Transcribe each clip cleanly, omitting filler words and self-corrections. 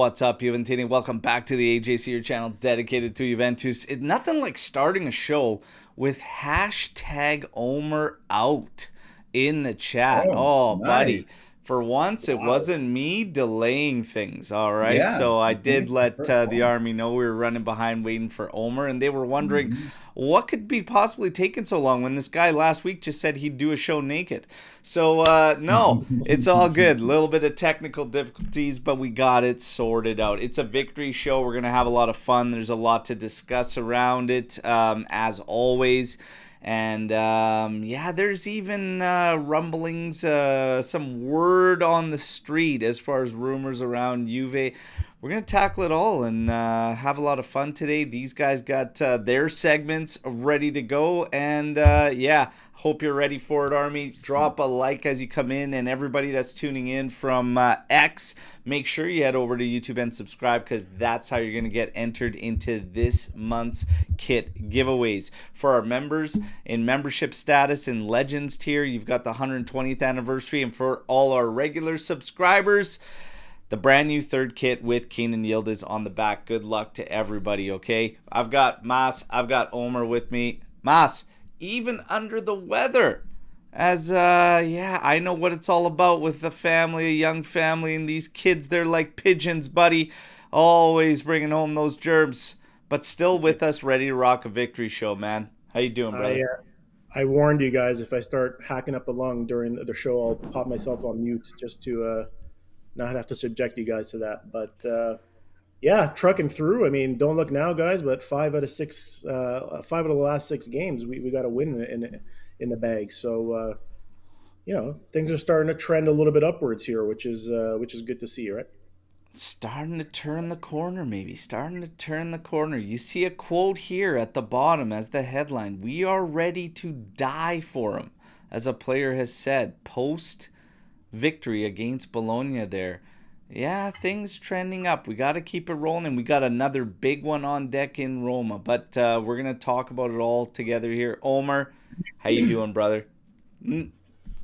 What's up, Juventus? Welcome back to the AJC, your channel dedicated to Juventus. It's nothing like starting a show with hashtag Omer out in the chat. Oh, Oh, nice. buddy. For once, it Wow. wasn't me delaying things, all right? Yeah, So I I think did it's the let first the one. army know we were running behind waiting for Omer, and they were wondering Hmm. what could be possibly taking so long when this guy last week just said he'd do a show naked. So, no, it's all good. A little bit of technical difficulties, but we got it sorted out. It's a victory show. We're going to have a lot of fun. There's a lot to discuss around it, as always. And yeah, there's even rumblings, some word on the street as far as rumors around Juve. We're going to tackle it all and have a lot of fun today. These guys got their segments ready to go. And yeah, hope you're ready for it, Army. Drop a like as you come in. And everybody that's tuning in from X, make sure you head over to YouTube and subscribe, because that's how you're going to get entered into this month's kit giveaways. For our members in membership status in Legends tier, you've got the 120th anniversary. And for all our regular subscribers, the brand new third kit with Keenan Yildis on the back. Good luck to everybody, okay? I've got Mas, I've got Omer with me. Mas, even under the weather. As, yeah, I know what it's all about with the family, a young family, and these kids, they're like pigeons, buddy. Always bringing home those germs. But still with us, ready to rock a victory show, man. How you doing, I brother? uh, I warned you guys, if I start hacking up a lung during the show, I'll pop myself on mute just to not have to subject you guys to that. But yeah, trucking through. I mean, don't look now, guys, but 5 out of 6, 5 of the last 6 games, we got a win in the bag. So things are starting to trend a little bit upwards here, which is good to see, right? Starting to turn the corner, maybe. Starting to turn the corner. You see a quote here at the bottom as the headline. We are ready to die for him, as a player has said post victory against Bologna there. Yeah, things trending up. We got to keep it rolling. We got another big one on deck in Roma, but we're going to talk about it all together here. Omer, how you doing, brother? Mm,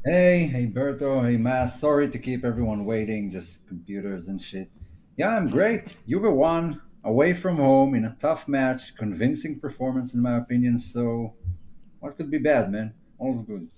Hey, Berto, hey, Mass. Sorry to keep everyone waiting, just computers and shit. Yeah, I'm great. Juve won away from home in a tough match, convincing performance in my opinion. So, what could be bad, man? All's good.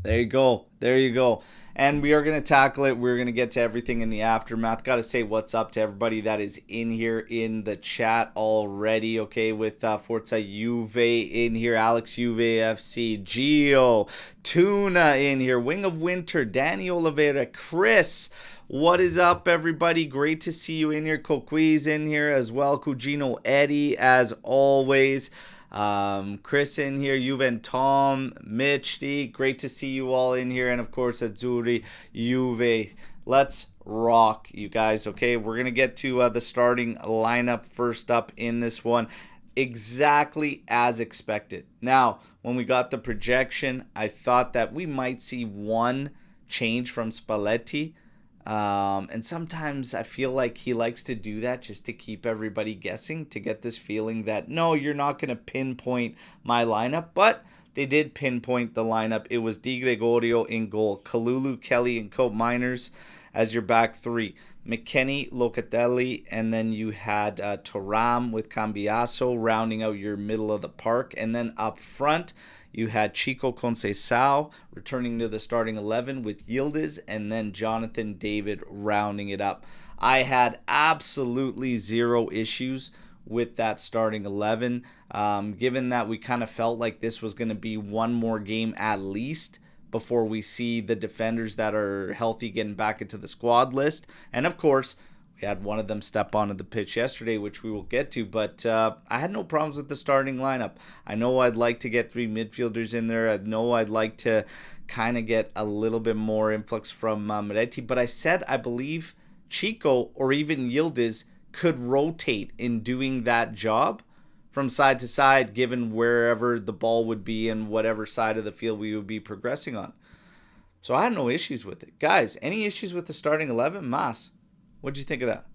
There you go. There you go. And we are going to tackle it. We're going to get to everything in the aftermath. Got to say what's up to everybody that is in here in the chat already. Okay, with Forza Juve in here, Alex Juve FC, Gio, Tuna in here, Wing of Winter, Danny Oliveira, Chris. What is up, everybody? Great to see you in here. Coqui's in here as well. Cugino Eddie, as always. Chris in here, Juve Tom, Mitch D, great to see you all in here, and of course Azzurri, Juve. Let's rock, you guys. Okay, we're gonna get to the starting lineup first up in this one, exactly as expected. Now, when we got the projection, I thought that we might see one change from Spalletti. And sometimes I feel like he likes to do that just to keep everybody guessing, to get this feeling that, no, you're not going to pinpoint my lineup. But they did pinpoint the lineup. It was Di Gregorio in goal, Kalulu, Kelly, and Cope Miners as your back three. McKennie, Locatelli, and then you had Thuram with Cambiaso rounding out your middle of the park. And then up front, you had Chico Conceição returning to the starting 11 with Yildis, and then Jonathan David rounding it up. I had absolutely zero issues with that starting 11, given that we kind of felt like this was going to be one more game at least before we see the defenders that are healthy getting back into the squad list. And of course, we had one of them step onto the pitch yesterday, which we will get to, but I had no problems with the starting lineup. I know I'd like to get three midfielders in there. I know I'd like to kind of get a little bit more influx from Moretti, but I said I believe Chico or even Yildiz could rotate in doing that job from side to side, given wherever the ball would be and whatever side of the field we would be progressing on. So I had no issues with it. Guys, any issues with the starting 11? Mas, what'd you think of that?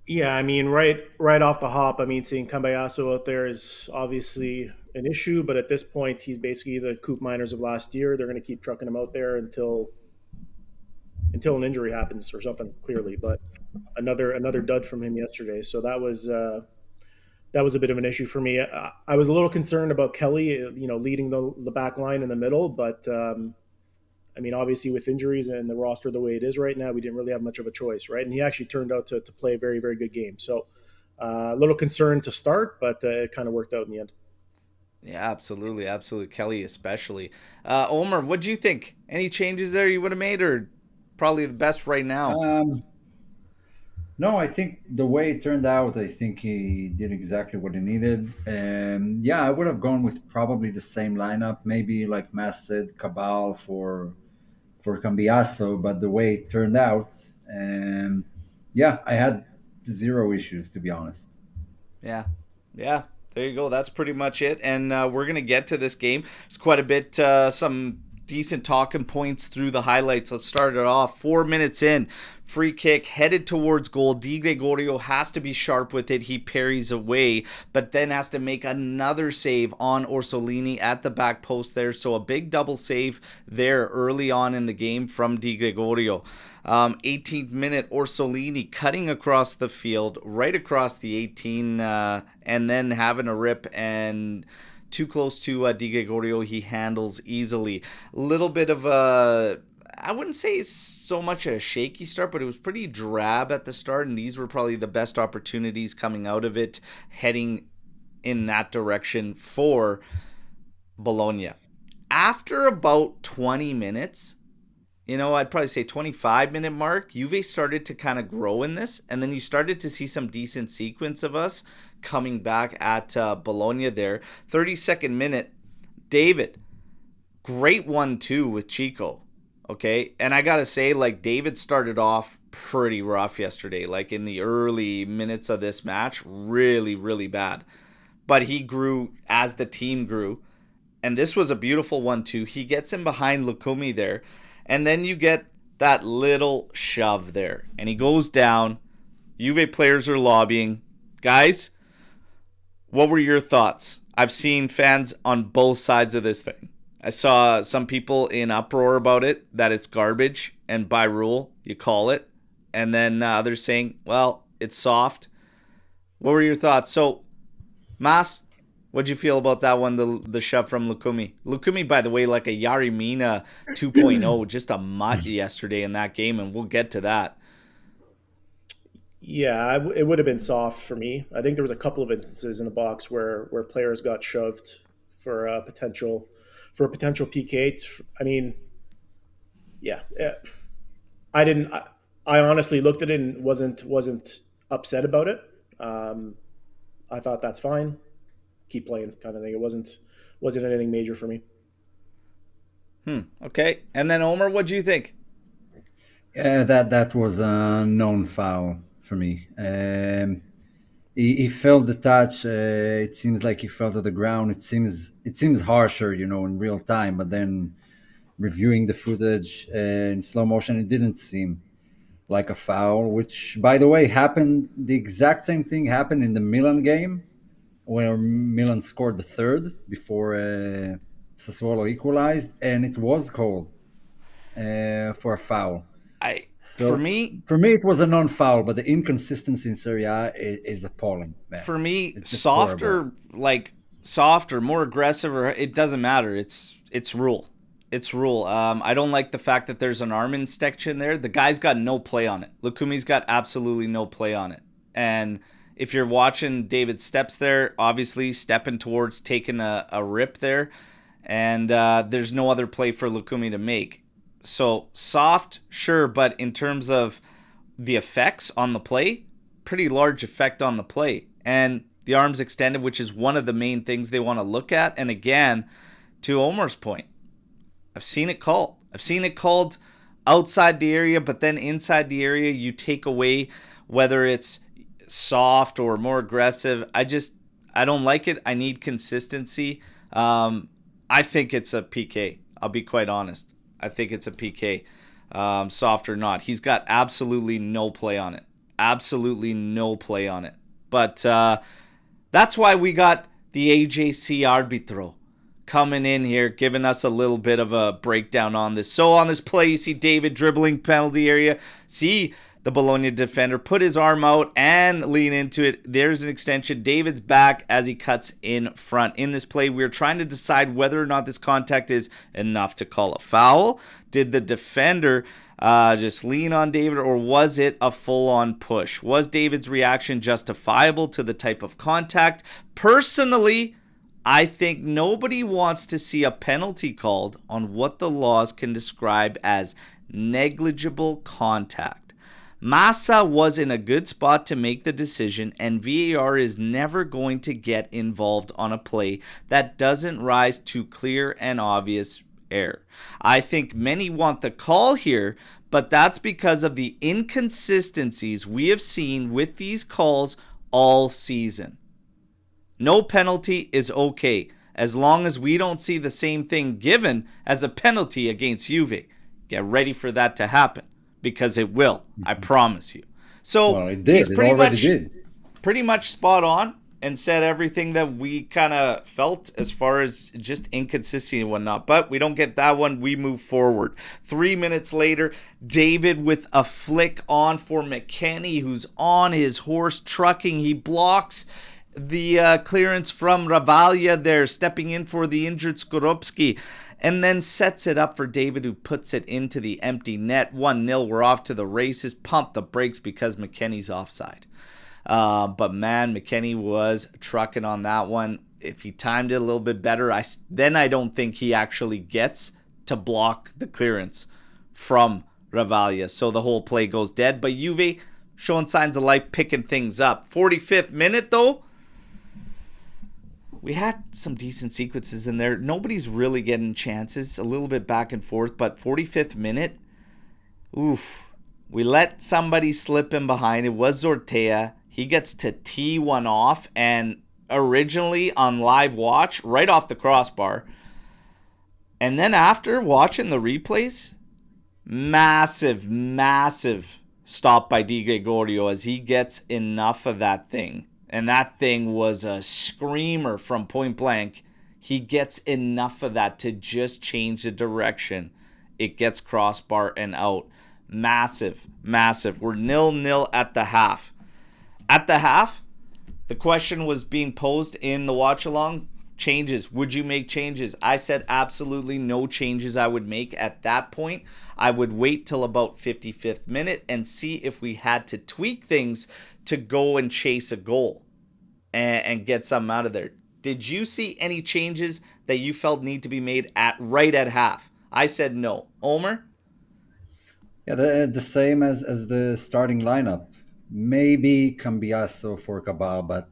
Yeah, I mean, right off the hop, I mean, seeing Cambiaso out there is obviously an issue, but at this point, he's basically the Coop Miners of last year. They're going to keep trucking him out there until until an injury happens or something, clearly. But another dud from him yesterday. So that was a bit of an issue for me. I was a little concerned about Kelly, leading the back line in the middle, but I mean, obviously with injuries and the roster the way it is right now, we didn't really have much of a choice, right? And he actually turned out to play a very, very good game. So a little concerned to start, but it kind of worked out in the end. Yeah, absolutely, absolutely. Kelly especially. Omer, what do you think? Any changes there you would have made, or probably the best right now? No, I think the way it turned out, I think he did exactly what he needed. And yeah, I would have gone with probably the same lineup, maybe like Mass said, Cabal for Cambiaso, but the way it turned out, yeah, I had zero issues to be honest. Yeah, yeah. There you go. That's pretty much it. And we're gonna get to this game. It's quite a bit, some decent talking points through the highlights. Let's start it off. 4 minutes in, free kick headed towards goal. Di Gregorio has to be sharp with it. He parries away, but then has to make another save on Orsolini at the back post there. So a big double save there early on in the game from Di Gregorio. 18th minute, Orsolini cutting across the field, right across the 18, and then having a rip and too close to Di Gregorio. He handles easily. A little bit of a, I wouldn't say it's so much a shaky start, but it was pretty drab at the start, and these were probably the best opportunities coming out of it, heading in that direction for Bologna. After about 20 minutes, I'd probably say 25-minute mark, Juve started to kind of grow in this, and then you started to see some decent sequence of us coming back at Bologna there. 32nd minute, David, great 1-2 with Chico, okay? And I got to say, like, David started off pretty rough yesterday, like in the early minutes of this match, really, really bad. But he grew as the team grew, and this was a beautiful 1-2. He gets in behind Lukumi there, and then you get that little shove there. And he goes down. Juve players are lobbying. Guys, what were your thoughts? I've seen fans on both sides of this thing. I saw some people in uproar about it, that it's garbage, and by rule, you call it. And then others saying, well, it's soft. What were your thoughts? So, Mas, what'd you feel about that one, the shove from Lukumi? Lukumi, by the way, like a Yarimina 2.0, just a mutt yesterday in that game, and we'll get to that. Yeah, it would have been soft for me. I think there was a couple of instances in the box where players got shoved for a potential PK. I mean, yeah, I didn't. I honestly looked at it and wasn't upset about it. I thought that's fine. Keep playing, kind of thing. It wasn't anything major for me. Okay, and then Omer, what do you think? Yeah, that was a known foul for me. He felt the touch. It seems like he fell to the ground. It seems harsher, in real time. But then reviewing the footage in slow motion, it didn't seem like a foul. Which, by the way, happened. The exact same thing happened in the Milan game, where Milan scored the third before Sassuolo equalized, and it was called for a foul. For me, it was a non-foul, but the inconsistency in Serie A is appalling. Man. For me, softer, more aggressive, or it doesn't matter. It's rule. It's rule. I don't like the fact that there's an arm inspection there. The guy's got no play on it. Lukumi's got absolutely no play on it. And if you're watching David steps there, obviously stepping towards taking a rip there, and there's no other play for Lukumi to make. So soft, sure, but in terms of the effects on the play, pretty large effect on the play. And the arms extended, which is one of the main things they want to look at. And again, to Omer's point, I've seen it called. I've seen it called outside the area, but then inside the area, you take away whether it's soft or more aggressive. I don't like it. I need consistency. I think it's a PK. I'll be quite honest. I think it's a PK, soft or not. He's got absolutely no play on it. Absolutely no play on it. But that's why we got the AJC arbitro, coming in here, giving us a little bit of a breakdown on this. So on this play, you see David dribbling penalty area. See the Bologna defender put his arm out and lean into it. There's an extension. David's back as he cuts in front. In this play, we're trying to decide whether or not this contact is enough to call a foul. Did the defender just lean on David, or was it a full-on push? Was David's reaction justifiable to the type of contact? Personally, I think nobody wants to see a penalty called on what the laws can describe as negligible contact. Massa was in a good spot to make the decision, and VAR is never going to get involved on a play that doesn't rise to clear and obvious error. I think many want the call here, but that's because of the inconsistencies we have seen with these calls all season. No penalty is okay as long as we don't see the same thing given as a penalty against Juve. Get ready for that to happen, because it will. I promise you. So well, it did. He's pretty Pretty much spot on and said everything that we kind of felt as far as just inconsistency and whatnot. But we don't get that one. We move forward. 3 minutes later, David with a flick on for McKennie, who's on his horse trucking. He blocks the clearance from Ravaglia there, stepping in for the injured Skorupski, and then sets it up for David, who puts it into the empty net. 1-0, we're off to the races. Pump the brakes because McKennie's offside. But man, McKennie was trucking on that one. If he timed it a little bit better, then I don't think he actually gets to block the clearance from Ravaglia. So the whole play goes dead. But Juve showing signs of life, picking things up. 45th minute though, we had some decent sequences in there. Nobody's really getting chances. A little bit back and forth, but 45th minute, oof. We let somebody slip in behind. It was Zortea. He gets to tee one off, and originally on live watch, right off the crossbar. And then after watching the replays, massive, massive stop by Di Gregorio as he gets enough of that thing. And that thing was a screamer from point blank. He gets enough of that to just change the direction. It gets crossbar and out. Massive, massive. We're 0-0 at the half. At the half, the question was being posed in the watch-along. Changes. Would you make changes? I said absolutely no changes I would make at that point. I would wait till about 55th minute and see if we had to tweak things to go and chase a goal and get something out of there. Did you see any changes that you felt need to be made right at half? I said no. Omer? Yeah, the same as the starting lineup. Maybe Cambiasso for Cabal, but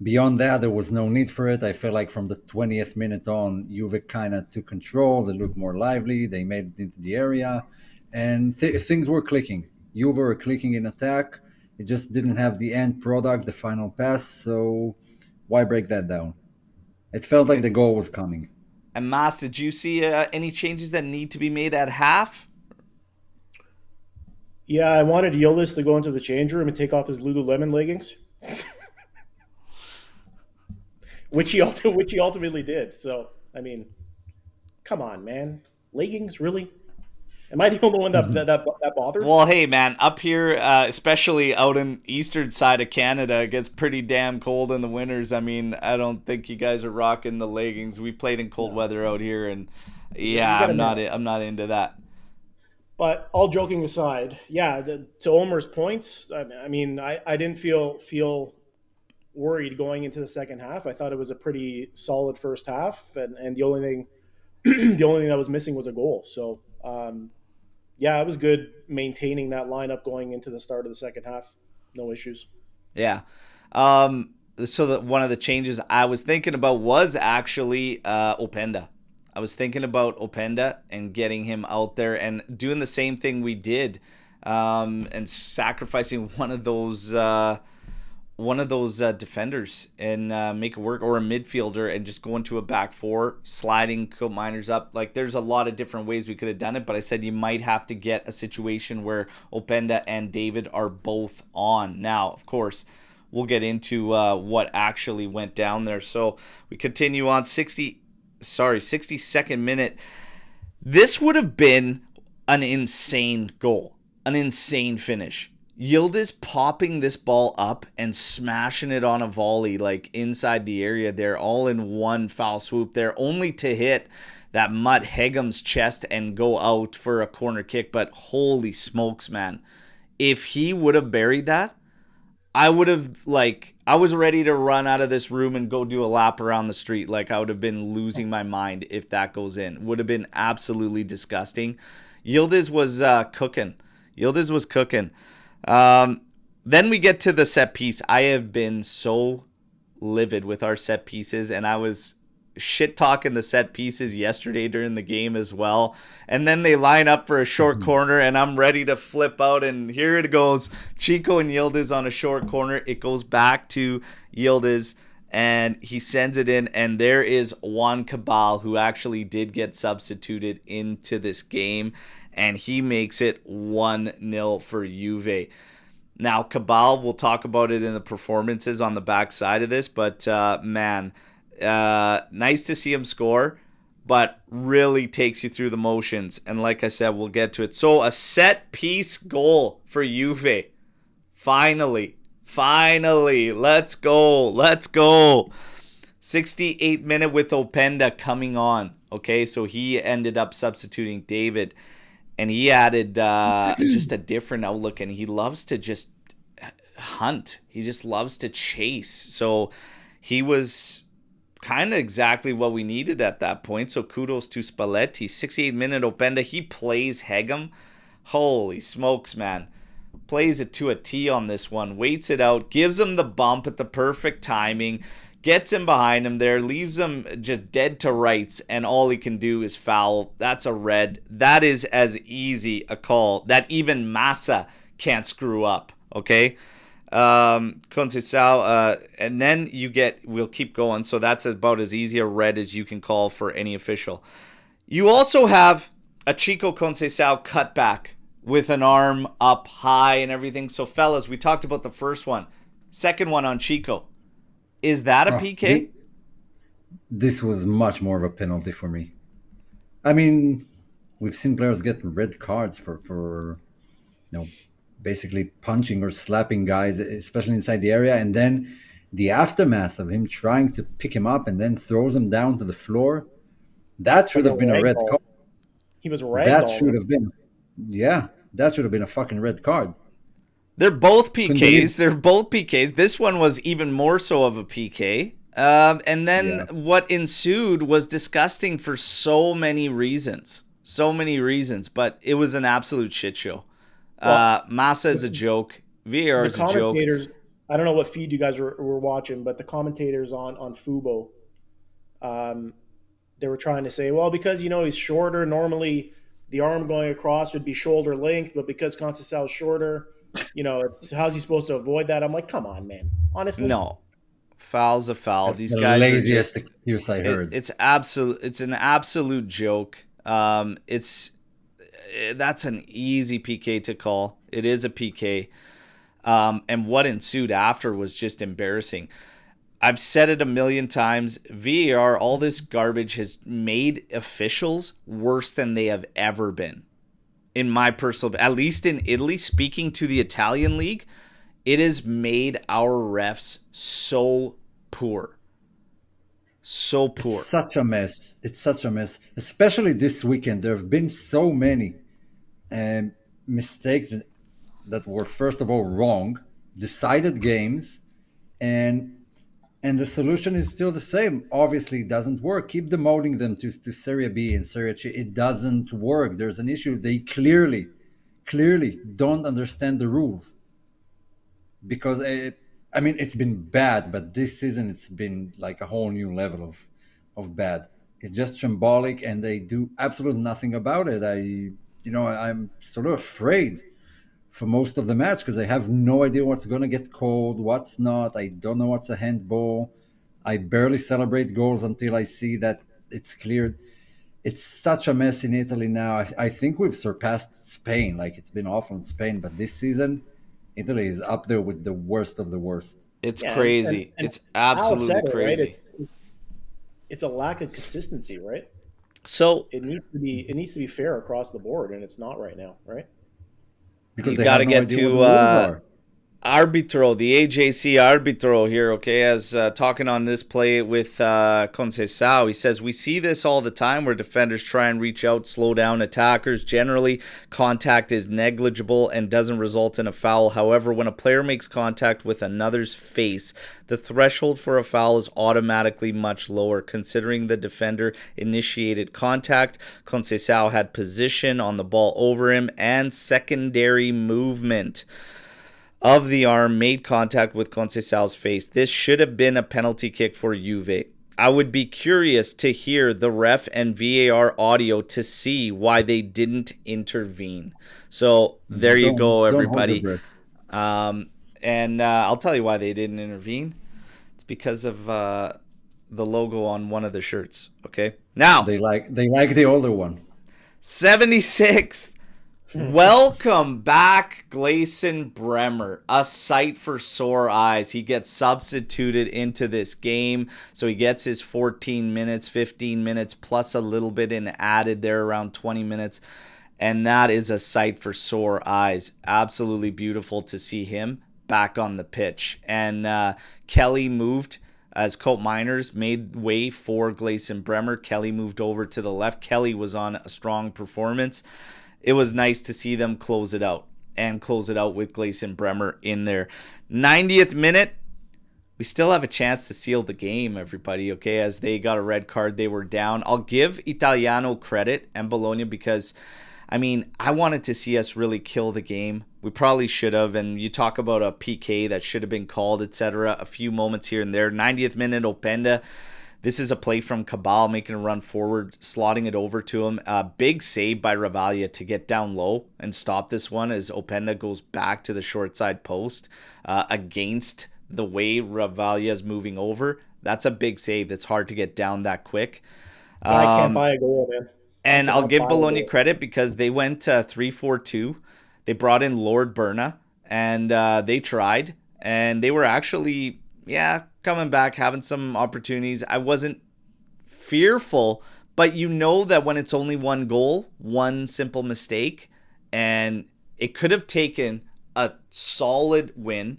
beyond that, there was no need for it. I feel like from the 20th minute on, Juve kind of took control. They looked more lively. They made it into the area, and things were clicking. Juve were clicking in attack. It just didn't have the end product, the final pass, so why break that down? It felt like the goal was coming. And Mas, did you see any changes that need to be made at half? Yeah, I wanted Yildis to go into the change room and take off his Lululemon leggings, which he ultimately did. So, I mean, come on, man. Leggings, really? Am I the only one that bothered? Well, hey, man, up here, especially out in eastern side of Canada, it gets pretty damn cold in the winters. I mean, I don't think you guys are rocking the leggings. We played in cold weather out here, and yeah, I'm not into that. But all joking aside, yeah, to Omer's points, I mean, I didn't feel worried going into the second half. I thought it was a pretty solid first half, and the only thing that was missing was a goal. So, yeah, it was good maintaining that lineup going into the start of the second half. No issues. Yeah. So one of the changes I was thinking about was actually Openda. I was thinking about Openda and getting him out there and doing the same thing we did, and sacrificing one of those defenders and make it work, or a midfielder, and just go into a back four, sliding Cope Miners up. Like, there's a lot of different ways we could have done it, but I said you might have to get a situation where Openda and David are both on. Now, of course, we'll get into what actually went down there. So we continue on. 62nd minute. This would have been an insane goal, an insane finish. Yildis popping this ball up and smashing it on a volley like inside the area there, all in one foul swoop there, only to hit that Mutt Hegem's chest and go out for a corner kick. But holy smokes, man. If he would have buried that, I would have, I was ready to run out of this room and go do a lap around the street. Like, I would have been losing my mind if that goes in. Would have been absolutely disgusting. Yildiz was cooking. Yildiz was cooking. Then we get to the set piece. I have been so livid with our set pieces, and I was shit talking the set pieces yesterday during the game as well. And then they line up for a short corner, and I'm ready to flip out. And here it goes. Chico and Yildiz on a short corner. It goes back to Yildiz, and he sends it in. And there is Juan Cabal, who actually did get substituted into this game, and he makes it 1-0 for Juve. Now, Cabal, we'll talk about it in the performances on the backside of this, but man, nice to see him score, but really takes you through the motions. And like I said, we'll get to it. So a set piece goal for Juve. Finally, let's go. 68 minute with Openda coming on. Okay, so he ended up substituting David, and he added just a different outlook, and he loves to just hunt. He just loves to chase. So he was kind of exactly what we needed at that point. So kudos to Spalletti. 68-minute Openda. He plays Hegem. Holy smokes, man. Plays it to a T on this one. Waits it out. Gives him the bump at the perfect timing. Gets him behind him there. Leaves him just dead to rights. And all he can do is foul. That's a red. That is as easy a call that even Massa can't screw up. Okay? Conceição, and then we'll keep going, so that's about as easy a red as you can call for any official. You also have a Chico Conceição cutback with an arm up high and everything. So fellas, we talked about the first one. Second one on Chico. Is that a PK? This was much more of a penalty for me. I mean, we've seen players get red cards for basically punching or slapping guys, especially inside the area, and then the aftermath of him trying to pick him up and then throws him down to the floor. That should have been a red card. He was ragdolled. That should have been, that should have been a fucking red card. They're both PKs. This one was even more so of a PK. And then what ensued was disgusting for so many reasons. But it was an absolute shit show. Massa is a joke. VAR is a joke. I don't know what feed you guys were watching, but the commentators on Fubo, they were trying to say, well, because he's shorter, normally the arm going across would be shoulder length, but because Conceição is shorter, how's he supposed to avoid that? I'm like, come on, man. Honestly, no. Foul's a foul. That's These guys laziest are just, excuse I heard. It's an absolute joke. That's an easy PK to call. It is a PK. And what ensued after was just embarrassing. I've said it a million times. VAR, all this garbage has made officials worse than they have ever been. In my personal, at least in Italy, speaking to the Italian league, it has made our refs so poor. So poor. It's such a mess. Especially this weekend. There have been so many mistakes that were, first of all, wrong, decided games, and the solution is still the same. Obviously, it doesn't work. Keep demoting them to Serie B and Serie C. It doesn't work. There's an issue. They clearly don't understand the rules. Because, it's been bad, but this season it's been like a whole new level of bad. It's just shambolic, and they do absolutely nothing about it. I'm sort of afraid for most of the match because I have no idea what's going to get called, what's not. I don't know what's a handball. I barely celebrate goals until I see that it's cleared. It's such a mess in Italy now. I think we've surpassed Spain. Like, it's been awful in Spain, but this season, Italy is up there with the worst of the worst. It's crazy. And it's absolutely crazy. Right? it's a lack of consistency, right? So It needs to be fair across the board, and it's not right now, right? because you they got have to no get idea what the to rules are. Arbitro, the AJC Arbitro here, okay, as talking on this play with Conceição. He says, we see this all the time where defenders try and reach out, slow down attackers. Generally, contact is negligible and doesn't result in a foul. However, when a player makes contact with another's face, the threshold for a foul is automatically much lower. Considering the defender initiated contact, Conceição had position on the ball over him and secondary movement of the arm made contact with Conceição's face. This should have been a penalty kick for Juve. I would be curious to hear the ref and VAR audio to see why they didn't intervene. So there you go, everybody. Don't hold your breath. And I'll tell you why they didn't intervene. It's because of the logo on one of the shirts. Okay. Now They like the older one. 76th. Welcome back, Gleison Bremer. A sight for sore eyes. He gets substituted into this game, so he gets his 14 minutes, 15 minutes, plus a little bit in added there, around 20 minutes. And that is a sight for sore eyes. Absolutely beautiful to see him back on the pitch. And Kelly moved as Colt Miners made way for Gleison Bremer. Kelly moved over to the left. Kelly was on a strong performance. It was nice to see them close it out with Gleison Bremer in there. 90th minute, we still have a chance to seal the game, everybody, okay? As they got a red card, they were down. I'll give Italiano credit and Bologna because, I mean, I wanted to see us really kill the game. We probably should have, and you talk about a PK that should have been called, etc. A few moments here and there. 90th minute, Openda. This is a play from Cabal making a run forward, slotting it over to him. Big save by Ravaglia to get down low and stop this one as Openda goes back to the short side post against the way Ravaglia is moving over. That's a big save. That's hard to get down that quick. I can't buy a goal, man. And I'll give Bologna credit because they went 3-4-2. They brought in Lord Berna, and they tried. And they were actually, coming back, having some opportunities. I wasn't fearful, but you know that when it's only one goal, one simple mistake, and it could have taken a solid win,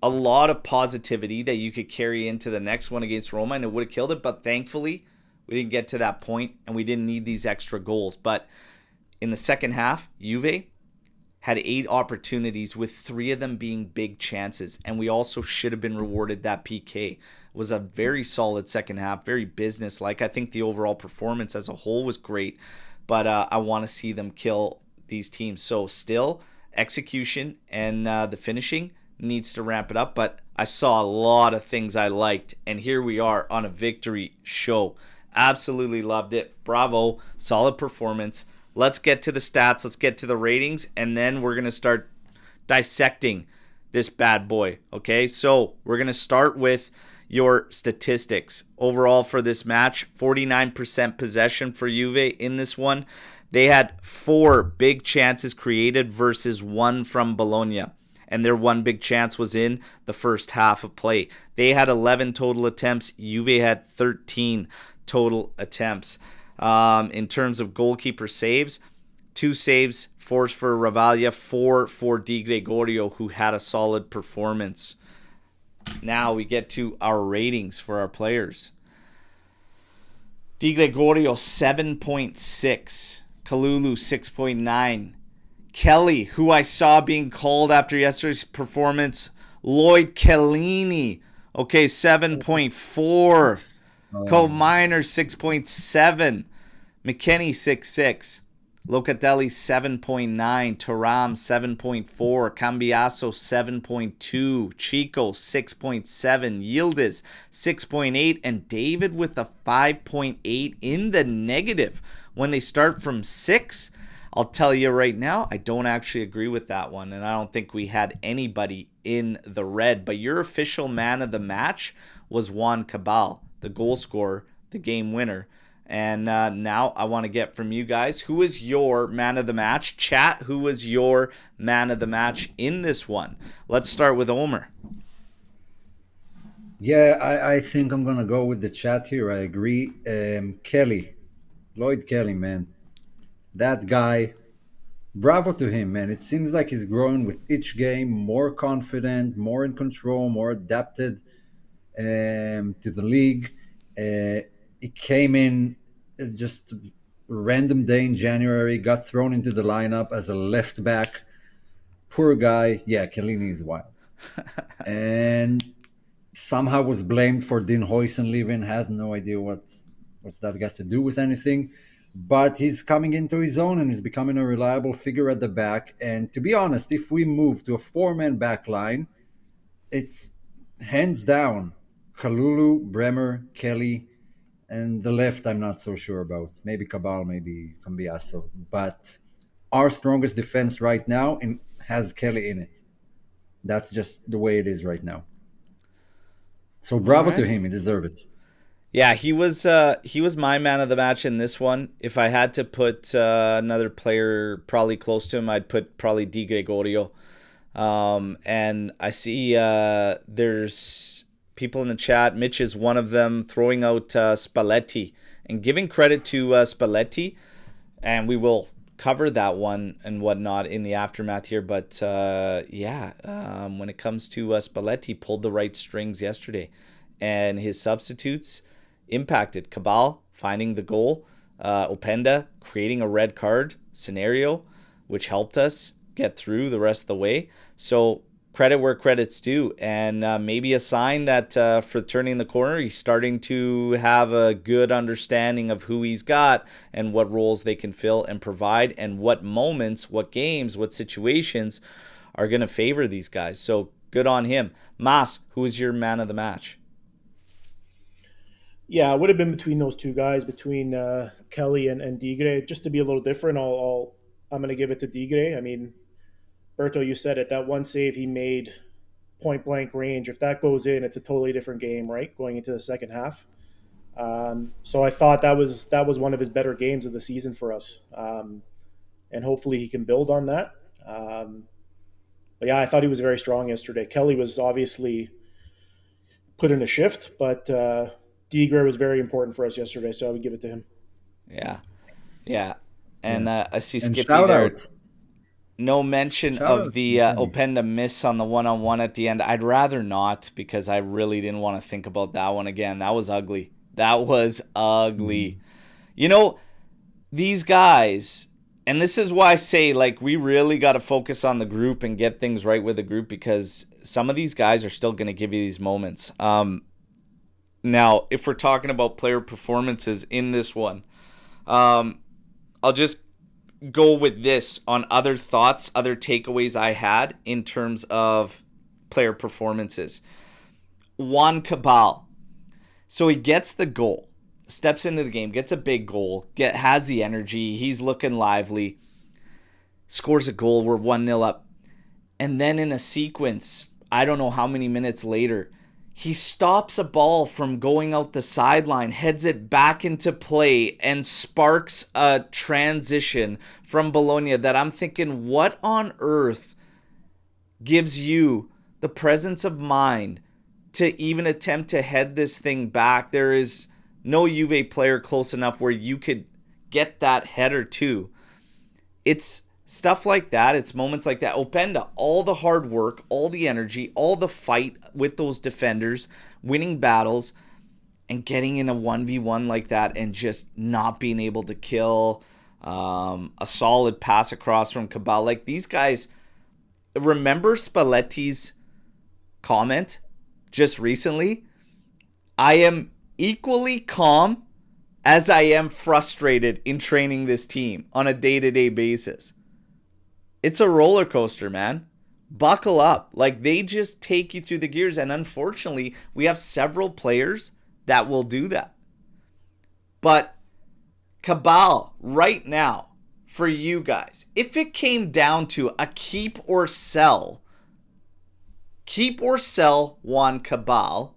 a lot of positivity that you could carry into the next one against Roma, and it would have killed it. But thankfully, we didn't get to that point, and we didn't need these extra goals. But in the second half, Juve had 8 opportunities with 3 of them being big chances. And we also should have been rewarded that PK. It was a very solid second half, very business-like. I think the overall performance as a whole was great. But I want to see them kill these teams. So still, execution and the finishing needs to ramp it up. But I saw a lot of things I liked. And here we are on a victory show. Absolutely loved it. Bravo. Solid performance. Let's get to the stats. Let's get to the ratings. And then we're going to start dissecting this bad boy. Okay, so we're going to start with your statistics. Overall for this match, 49% possession for Juve in this one. They had 4 big chances created versus 1 from Bologna. And their one big chance was in the first half of play. They had 11 total attempts. Juve had 13 total attempts. In terms of goalkeeper saves, 2 saves forced for Ravaglia, 4 for Di Gregorio, who had a solid performance. Now we get to our ratings for our players. Di Gregorio 7.6, Kalulu 6.9, Kelly, who I saw being called after yesterday's performance, Lloyd Chiellini, 7.4. Colt Miners 6.7, McKennie 6.6, Locatelli 7.9, Thuram 7.4, Cambiaso 7.2, Chico 6.7, Yildis 6.8, and David with a 5.8 in the negative. When they start from 6, I'll tell you right now, I don't actually agree with that one, and I don't think we had anybody in the red. But your official man of the match was Juan Cabal, the goal scorer, the game winner. And now I want to get from you guys, who is your man of the match? Chat, who was your man of the match in this one? Let's start with Omer. Yeah, I think I'm gonna go with the chat here. I agree. Kelly, Lloyd Kelly, man, that guy. Bravo to him, man. It seems like he's growing with each game, more confident, more in control, more adapted to the league. He came in just a random day in January, got thrown into the lineup as a left back. Poor guy. Yeah, Kellini is wild. And somehow was blamed for Dean Huysen leaving. Had no idea what's that got to do with anything. But he's coming into his own and he's becoming a reliable figure at the back. And to be honest, if we move to a four-man back line, it's hands down Kalulu, Bremer, Kelly, and the left I'm not so sure about. Maybe Cabal, maybe Cambiaso. But our strongest defense right now has Kelly in it. That's just the way it is right now. So All bravo to right. him. He deserved it. Yeah, he was my man of the match in this one. If I had to put another player probably close to him, I'd put probably Di Gregorio. And I see there's people in the chat. Mitch is one of them, throwing out Spalletti and giving credit to Spalletti. And we will cover that one and whatnot in the aftermath here. But when it comes to Spalletti, pulled the right strings yesterday, and his substitutes impacted. Cabal finding the goal, Openda creating a red card scenario, which helped us get through the rest of the way. So credit where credit's due, and maybe a sign that for turning the corner, he's starting to have a good understanding of who he's got and what roles they can fill and provide, and what moments, what games, what situations are going to favor these guys. So good on him. Mas, who is your man of the match? Yeah, it would have been between those two guys, between Kelly and Digre. Just to be a little different, I'm going to give it to Digre. I mean, Berto, you said it. That one save he made, point blank range. If that goes in, it's a totally different game, right? Going into the second half. So I thought that was one of his better games of the season for us, and hopefully he can build on that. But yeah, I thought he was very strong yesterday. Kelly was obviously put in a shift, but Digre was very important for us yesterday, so I would give it to him. Yeah, yeah. Yeah. And I see And Skippy there. No mention shout of out the to Kenny. Openda miss on the one-on-one at the end. I'd rather not, because I really didn't want to think about that one again. That was ugly. That was ugly. You know, these guys, and this is why I say, like, we really got to focus on the group and get things right with the group, because some of these guys are still going to give you these moments. Now, if we're talking about player performances in this one, I'll just go with this on other thoughts, other takeaways I had in terms of player performances. Juan Cabal. So he gets the goal, steps into the game, gets a big goal, has the energy, he's looking lively, scores a goal, we're 1-0 up. And then in a sequence, I don't know how many minutes later, he stops a ball from going out the sideline, heads it back into play, and sparks a transition from Bologna that I'm thinking, what on earth gives you the presence of mind to even attempt to head this thing back? There is no Juve player close enough where you could get that header too. It's stuff like that. It's moments like that. Openda, all the hard work, all the energy, all the fight with those defenders, winning battles, and getting in a 1v1 like that and just not being able to kill. A solid pass across from Cabal. Like, these guys, remember Spalletti's comment just recently? I am equally calm as I am frustrated in training this team on a day-to-day basis. It's a roller coaster, man. Buckle up. Like, they just take you through the gears. And unfortunately, we have several players that will do that. But Cabal, right now, for you guys, if it came down to a keep or sell Juan Cabal,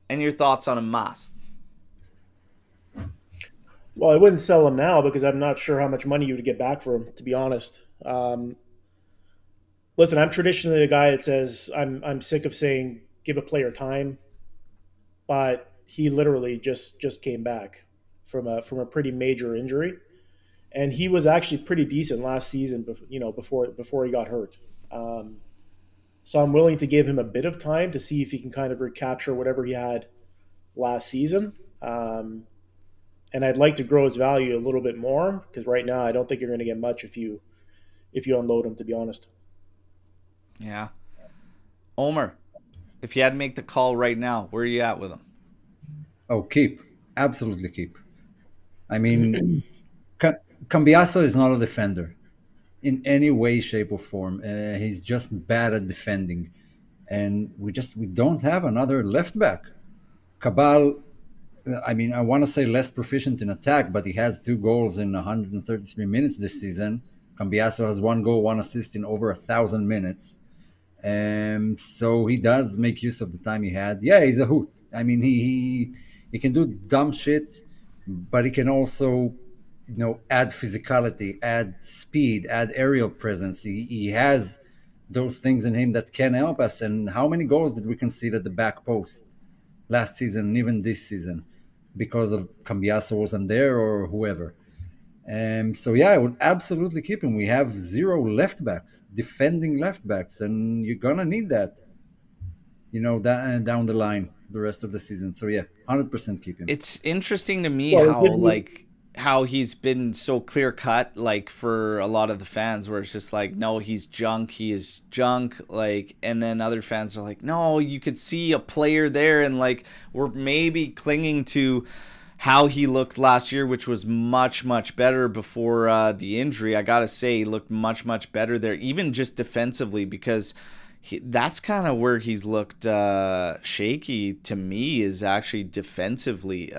and your thoughts on a Mas. Well, I wouldn't sell him now because I'm not sure how much money you would get back for him, to be honest. Listen, I'm traditionally a guy that says I'm sick of saying give a player time. but he literally just came back from a pretty major injury, and he was actually pretty decent last season. Before he got hurt. So I'm willing to give him a bit of time to see if he can kind of recapture whatever he had last season. And I'd like to grow his value a little bit more because right now I don't think you're going to get much if you unload him. To be honest. Yeah. Omer, if you had to make the call right now, where are you at with him? Oh, keep. Absolutely keep. I mean, Cambiaso is not a defender in any way, shape, or form. He's just bad at defending. And we don't have another left back. Cabal, I mean, I want to say less proficient in attack, but he has 2 goals in 133 minutes this season. Cambiaso has 1 goal, 1 assist in over 1,000 minutes. So he does make use of the time he had. Yeah, he's a hoot. I mean, he can do dumb shit, but he can also, add physicality, add speed, add aerial presence. He has those things in him that can help us. And how many goals did we concede at the back post last season, and even this season, because of Cambiaso wasn't there or whoever? So yeah, I would absolutely keep him. We have 0 left backs, defending left backs, and you're gonna need that, down the line, the rest of the season. So yeah, 100% keep him. It's interesting to me how he's been so clear cut, like for a lot of the fans, where it's just like, no, he's junk, he is junk, like, and then other fans are like, no, you could see a player there, and like we're maybe clinging to how he looked last year, which was much, much better before the injury. I gotta say, he looked much, much better there, even just defensively, because that's kind of where he's looked shaky to me, is actually defensively.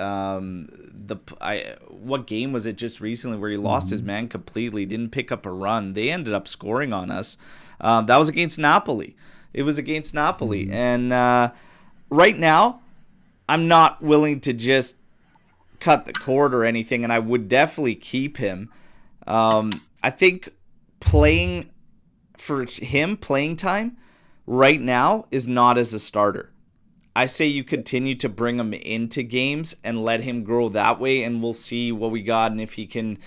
What game was it just recently where he lost his man completely, didn't pick up a run? They ended up scoring on us. That was against Napoli. It was against Napoli. And right now, I'm not willing to just cut the cord or anything, and I would definitely keep him. I think playing time right now is not as a starter. I say you continue to bring him into games and let him grow that way, and we'll see what we got and if he can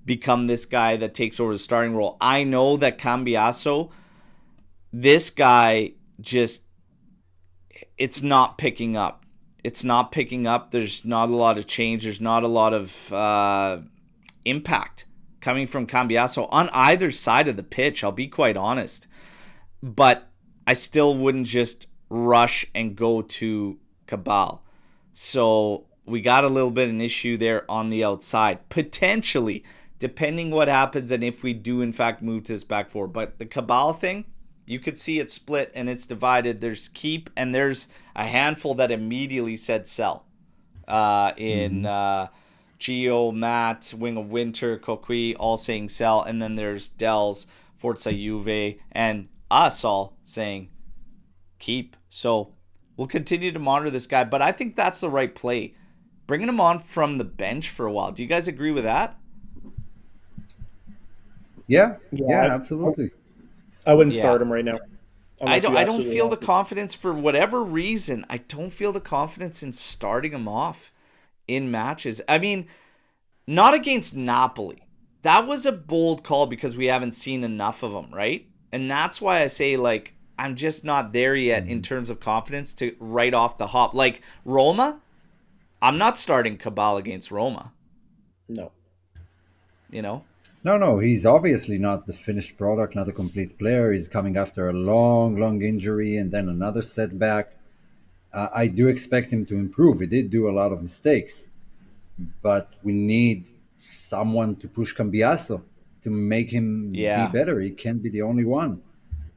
become this guy that takes over the starting role. I know that Cambiaso, this guy just, it's not picking up. It's not picking up. There's not a lot of change. There's not a lot of impact coming from Cambiaso on either side of the pitch, I'll be quite honest. But I still wouldn't just rush and go to Cabal. So we got a little bit of an issue there on the outside, potentially, depending what happens and if we do in fact move to this back four. But the Cabal thing, you could see it split and it's divided. There's keep and there's a handful that immediately said sell. Gio, Matt, Wing of Winter, Coqui, all saying sell. And then there's Dells, Forza Juve, and us all saying keep. So we'll continue to monitor this guy, but I think that's the right play. Bringing him on from the bench for a while. Do you guys agree with that? Yeah, absolutely. I wouldn't start him right now. I don't feel the confidence for whatever reason. I don't feel the confidence in starting him off in matches. I mean, not against Napoli. That was a bold call because we haven't seen enough of him, right? And that's why I say, like, I'm just not there yet in terms of confidence to right off the hop. Like Roma, I'm not starting Cabal against Roma. No. You know? No, he's obviously not the finished product, not a complete player. He's coming after a long injury and then another setback. I do expect him to improve. He did do a lot of mistakes, but we need someone to push Cambiaso to make him be better. He can't be the only one.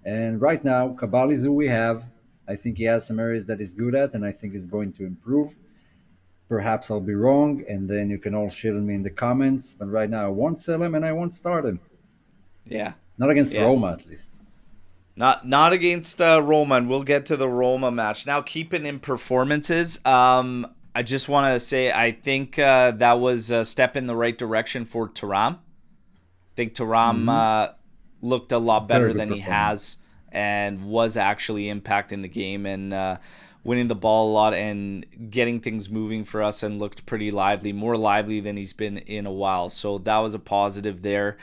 And right now, Cabal is who we have. I think he has some areas that he's good at, and I think he's going to improve. Perhaps I'll be wrong, and then you can all shit on me in the comments. But right now, I won't sell him, and I won't start him. Yeah. Not against Roma, at least. Not against Roma, and we'll get to the Roma match. Now, keeping in performances, I just want to say I think that was a step in the right direction for Thuram. I think Thuram looked a lot better than he has and was actually impacting the game. And winning the ball a lot and getting things moving for us, and looked pretty lively, more lively than he's been in a while. So that was a positive there.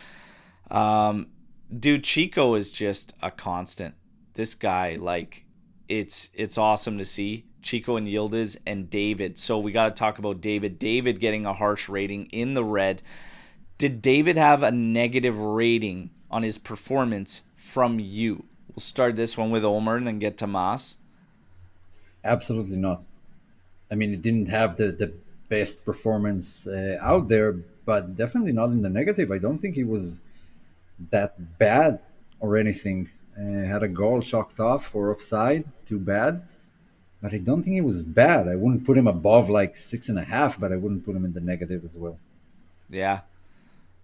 Dude, Chico is just a constant. This guy, like, it's awesome to see. Chico and Yildis and David. So we got to talk about David. David getting a harsh rating in the red. Did David have a negative rating on his performance from you? We'll start this one with Omer and then get to Mas. Absolutely not. I mean, it didn't have the best performance out there, but definitely not in the negative. I don't think he was that bad or anything. Had a goal chalked off or offside, too bad. But I don't think he was bad. I wouldn't put him above like 6.5, but I wouldn't put him in the negative as well. Yeah.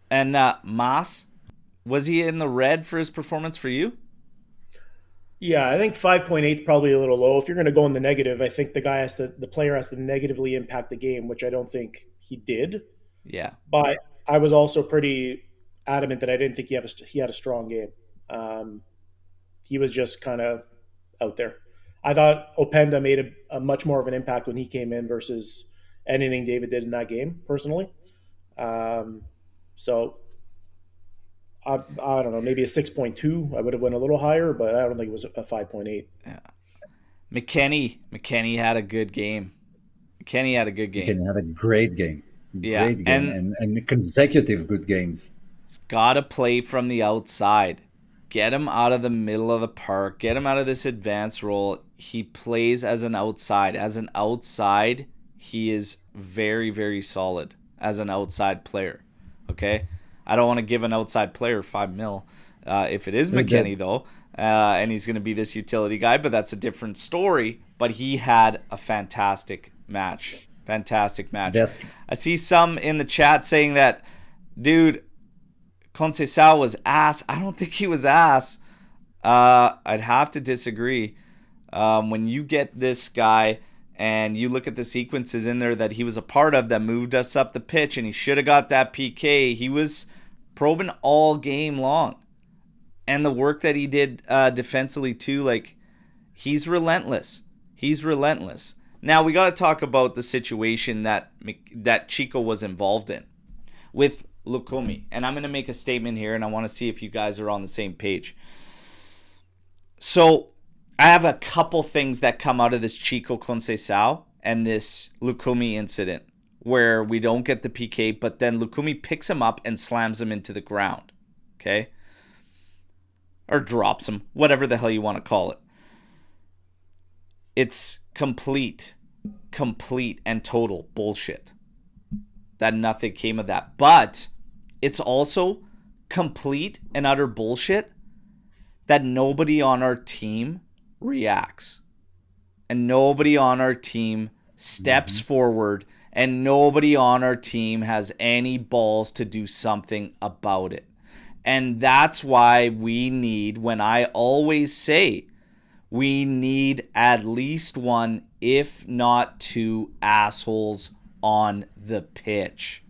And Mas, was he in the red for his performance for you? Yeah, I think 5.8 is probably a little low. If you're going to go in the negative, I think the player has to negatively impact the game, which I don't think he did. Yeah. But I was also pretty adamant that I didn't think he had a strong game. He was just kind of out there. I thought Openda made a much more of an impact when he came in versus anything David did in that game, personally. So I don't know, maybe a 6.2. I would have went a little higher, but I don't think it was a 5.8. Yeah. McKennie had a good game. McKennie had a good game. McKennie had a great game. Yeah. Great game and consecutive good games. He's got to play from the outside. Get him out of the middle of the park. Get him out of this advanced role. He plays as an outside. As an outside, he is very, very solid as an outside player. Okay? I don't want to give an outside player $5 million. If it is McKennie, though, and he's going to be this utility guy, but that's a different story. But he had a fantastic match. Fantastic match. I see some in the chat saying that, dude, Conceição was ass. I don't think he was ass. I'd have to disagree. When you get this guy and you look at the sequences in there that he was a part of that moved us up the pitch, and he should have got that PK, he was probing all game long. And the work that he did defensively too, like, he's relentless. He's relentless. Now we got to talk about the situation that Chico was involved in with Lukumi. And I'm going to make a statement here, and I want to see if you guys are on the same page. So I have a couple things that come out of this Chico Conceição and this Lukumi incident where we don't get the PK, but then Lukumi picks him up and slams him into the ground. Okay? Or drops him, whatever the hell you want to call it. It's complete and total bullshit. That nothing came of that. But it's also complete and utter bullshit that nobody on our team reacts. And nobody on our team steps forward, and nobody on our team has any balls to do something about it. And that's why we need, when I always say, we need at least one, if not two, assholes on the pitch.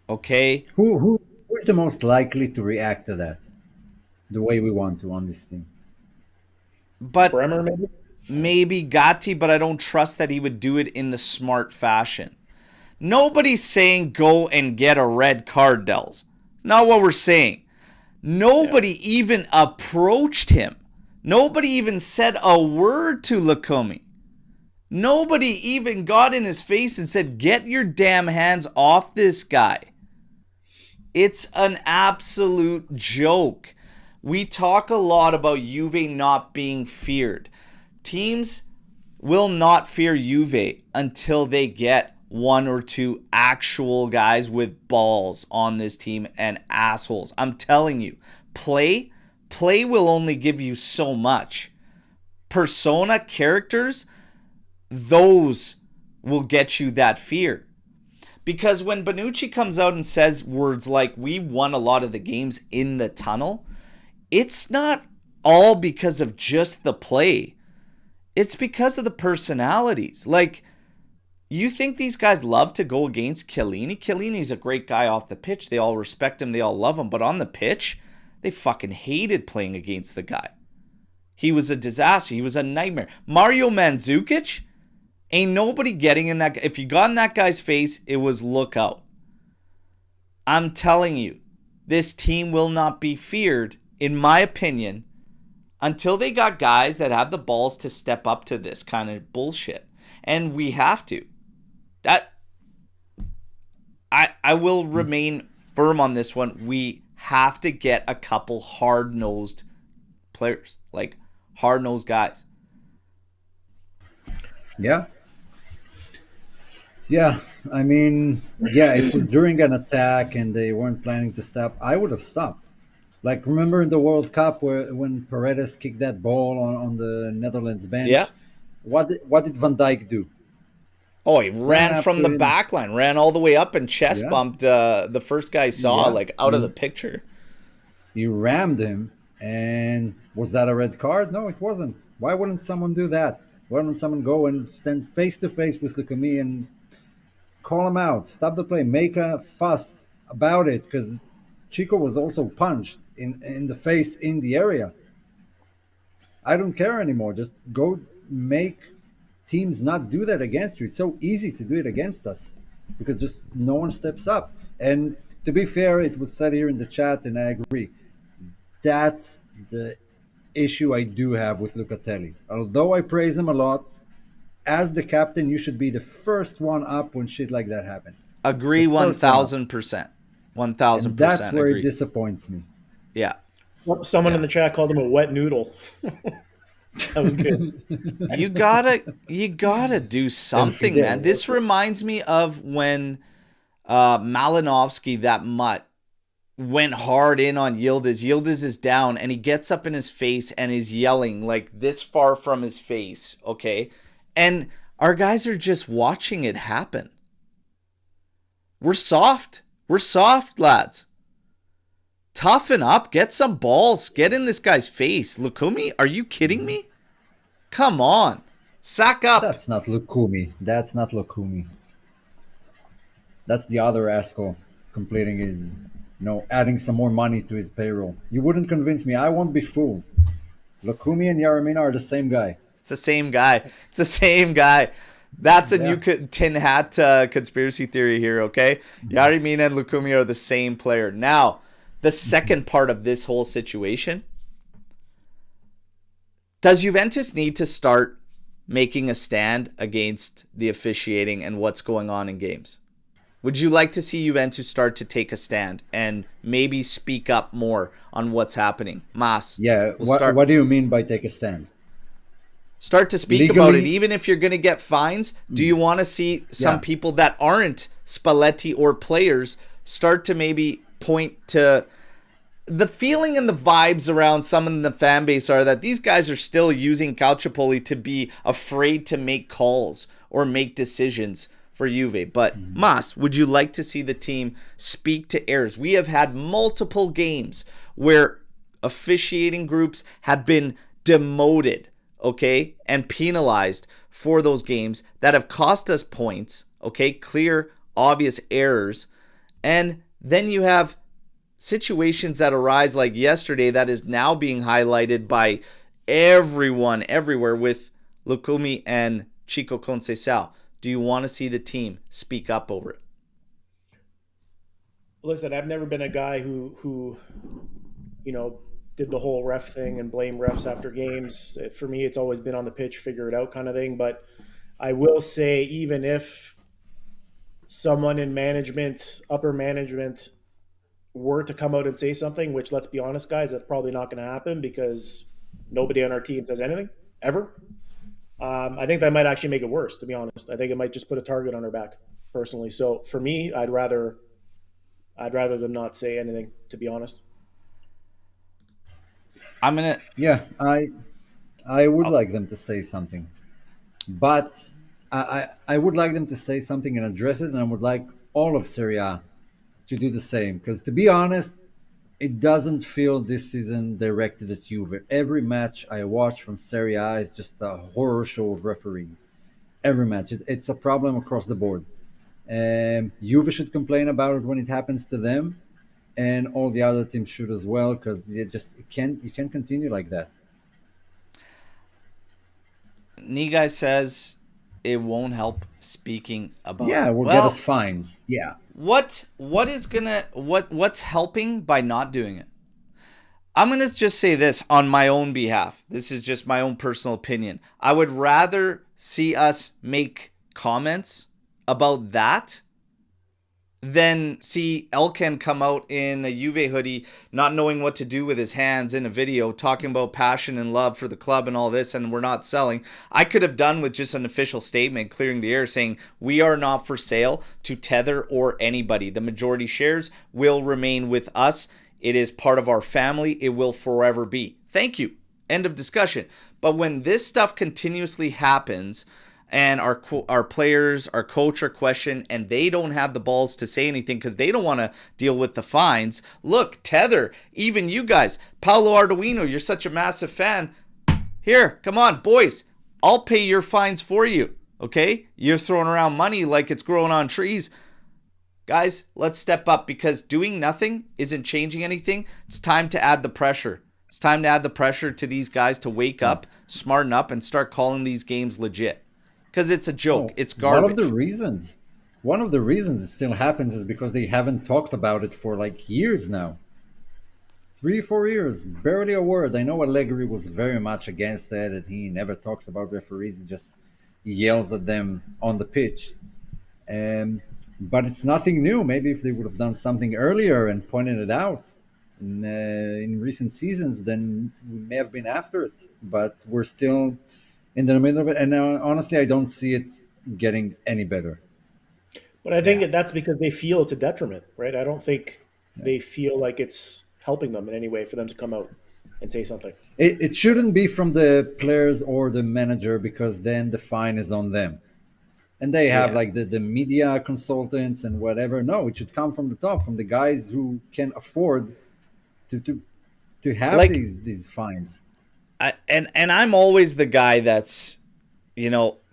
Okay? Who is the most likely to react to that the way we want to on this team? But Bremer, maybe Gatti, but I don't trust that he would do it in the smart fashion. Nobody's saying go and get a red card, Dells. Not what we're saying. Nobody even approached him. Nobody even said a word to Lukumi. Nobody even got in his face and said, get your damn hands off this guy. It's an absolute joke. We talk a lot about Juve not being feared. Teams will not fear Juve until they get one or two actual guys with balls on this team and assholes. I'm telling you, play will only give you so much. Persona, characters, those will get you that fear. Because when Bonucci comes out and says words like, we won a lot of the games in the tunnel, it's not all because of just the play. It's because of the personalities. Like, you think these guys love to go against Chiellini? Chiellini's a great guy off the pitch. They all respect him. They all love him. But on the pitch, they fucking hated playing against the guy. He was a disaster. He was a nightmare. Mario Mandzukic, ain't nobody getting in that. If you got in that guy's face, it was look out. I'm telling you, this team will not be feared, in my opinion, until they got guys that have the balls to step up to this kind of bullshit. And we have to. I will remain firm on this one. We have to get a couple hard-nosed players, like hard-nosed guys. Yeah. Yeah, I mean, yeah, it was during an attack and they weren't planning to stop. I would have stopped. Like, remember in the World Cup where when Paredes kicked that ball on the Netherlands bench? Yeah. What did Van Dijk do? Oh, he ran from the him. back line, ran all the way up and chest bumped the first guy saw, like, out of the picture. He rammed him, and was that a red card? No, it wasn't. Why wouldn't someone do that? Why wouldn't someone go and stand face-to-face with Lukumi and call him out, stop the play, make a fuss about it? Because Chico was also punched in the face in the area. I don't care anymore. Just go make teams not do that against you. It's so easy to do it against us because just no one steps up. And to be fair, it was said here in the chat, and I agree. That's the issue I do have with Locatelli. Although I praise him a lot, as the captain, you should be the first one up when shit like that happens. Agree 1,000%. 1,000%. That's where agree. It disappoints me. Yeah. Someone in the chat called him a wet noodle. That was good. You gotta do something, man. This reminds me of when Malinovsky, that mutt, went hard in on Yildis. Yildis is down, and he gets up in his face and is yelling like this far from his face, okay? And our guys are just watching it happen. We're soft. We're soft, lads. Toughen up. Get some balls. Get in this guy's face. Lukumi, are you kidding me? Come on. Sack up. That's not Lukumi. That's not Lukumi. That's the other asshole completing his, adding some more money to his payroll. You wouldn't convince me. I won't be fooled. Lukumi and Yaramina are the same guy. It's the same guy. It's the same guy. That's a new tin hat conspiracy theory here, okay? Yaramina and Lukumi are the same player. Now, the second part of this whole situation, does Juventus need to start making a stand against the officiating and what's going on in games? Would you like to see Juventus start to take a stand and maybe speak up more on what's happening? Mas. Yeah, what do you mean by take a stand? Start to speak about it. Even if you're going to get fines, do you want to see some people that aren't Spalletti or players start to maybe point to the feeling and the vibes around some of the fan base are that these guys are still using Calciopoli to be afraid to make calls or make decisions for Juve. But Mas, would you like to see the team speak to errors? We have had multiple games where officiating groups have been demoted, okay, and penalized for those games that have cost us points, okay, clear, obvious errors. And then you have situations that arise like yesterday that is now being highlighted by everyone everywhere with Lukumi and Chico Conceição. Do you want to see the team speak up over it? Listen, I've never been a guy who did the whole ref thing and blame refs after games. For me, it's always been on the pitch, figure it out kind of thing. But I will say, even if someone in management, upper management, were to come out and say something, which, let's be honest, guys, that's probably not going to happen because nobody on our team says anything, ever. I think that might actually make it worse, to be honest. I think it might just put a target on our back, personally. So for me, I'd rather them not say anything, to be honest. Yeah, I would like them to say something, but I would like them to say something and address it, and I would like all of Serie A to do the same. Because to be honest, it doesn't feel this season directed at Juve. Every match I watch from Serie A is just a horror show of refereeing. Every match, it's a problem across the board. Juve should complain about it when it happens to them, and all the other teams should as well, because you can't continue like that. Nigai says it won't help speaking about Yeah, it. it will get Well, us fines. Yeah. what's helping by not doing it? I'm going to just say this on my own behalf. This is just my own personal opinion. I would rather see us make comments about that than see Elkan come out in a Juve hoodie, not knowing what to do with his hands in a video, talking about passion and love for the club and all this, and we're not selling. I could have done with just an official statement clearing the air saying we are not for sale to Tether or anybody. The majority shares will remain with us. It is part of our family. It will forever be. Thank you. End of discussion. But when this stuff continuously happens and our players, our coach are questioned, and they don't have the balls to say anything because they don't want to deal with the fines. Look, Tether, even you guys, Paolo Arduino, you're such a massive fan. Here, come on, boys. I'll pay your fines for you, okay? You're throwing around money like it's growing on trees. Guys, let's step up because doing nothing isn't changing anything. It's time to add the pressure. It's time to add the pressure to these guys to wake up, smarten up, and start calling these games legit. Because it's a joke. It's garbage. One of the reasons it still happens is because they haven't talked about it for like years now. 3-4 years, barely a word. I know Allegri was very much against it, and he never talks about referees. He just yells at them on the pitch. But it's nothing new. Maybe if they would have done something earlier and pointed it out in recent seasons, then we may have been after it. But we're still in the middle of it. And honestly, I don't see it getting any better. But I think that's because they feel it's a detriment, right? I don't think they feel like it's helping them in any way for them to come out and say something. It shouldn't be from the players or the manager because then the fine is on them. And they have like the media consultants and whatever. No, it should come from the top, from the guys who can afford to have like, these fines. And I'm always the guy that's,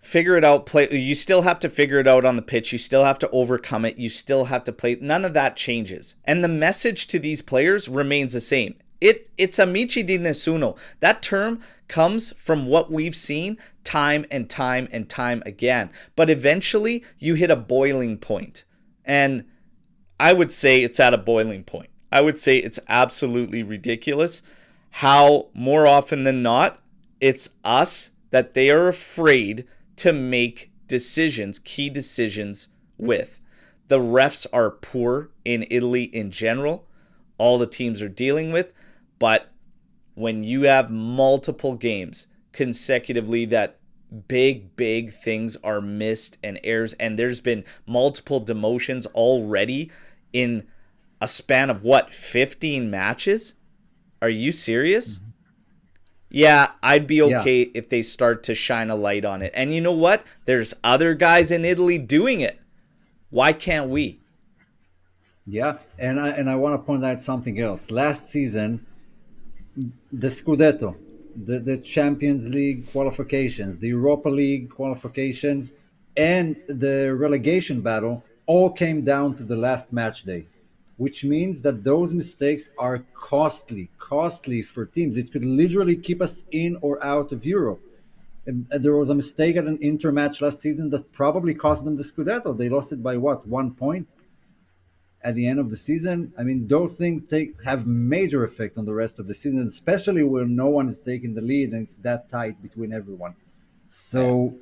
figure it out. Play. You still have to figure it out on the pitch. You still have to overcome it. You still have to play. None of that changes. And the message to these players remains the same. It's amici di nessuno. That term comes from what we've seen time and time and time again. But eventually you hit a boiling point. And I would say it's at a boiling point. I would say it's absolutely ridiculous how more often than not, it's us that they are afraid to make decisions, key decisions with. The refs are poor in Italy in general. All the teams are dealing with. But when you have multiple games consecutively that big things are missed and errors, and there's been multiple demotions already in a span of 15 matches? Are you serious? Mm-hmm. Yeah, I'd be okay if they start to shine a light on it. And you know what? There's other guys in Italy doing it. Why can't we? Yeah, and I want to point out something else. Last season, the Scudetto, the Champions League qualifications, the Europa League qualifications, and the relegation battle all came down to the last match day, which means that those mistakes are costly for teams. It could literally keep us in or out of Europe. And there was a mistake at an Inter match last season that probably cost them the Scudetto. They lost it by 1 point at the end of the season. I mean, those things have major effect on the rest of the season, especially when no one is taking the lead and it's that tight between everyone. So,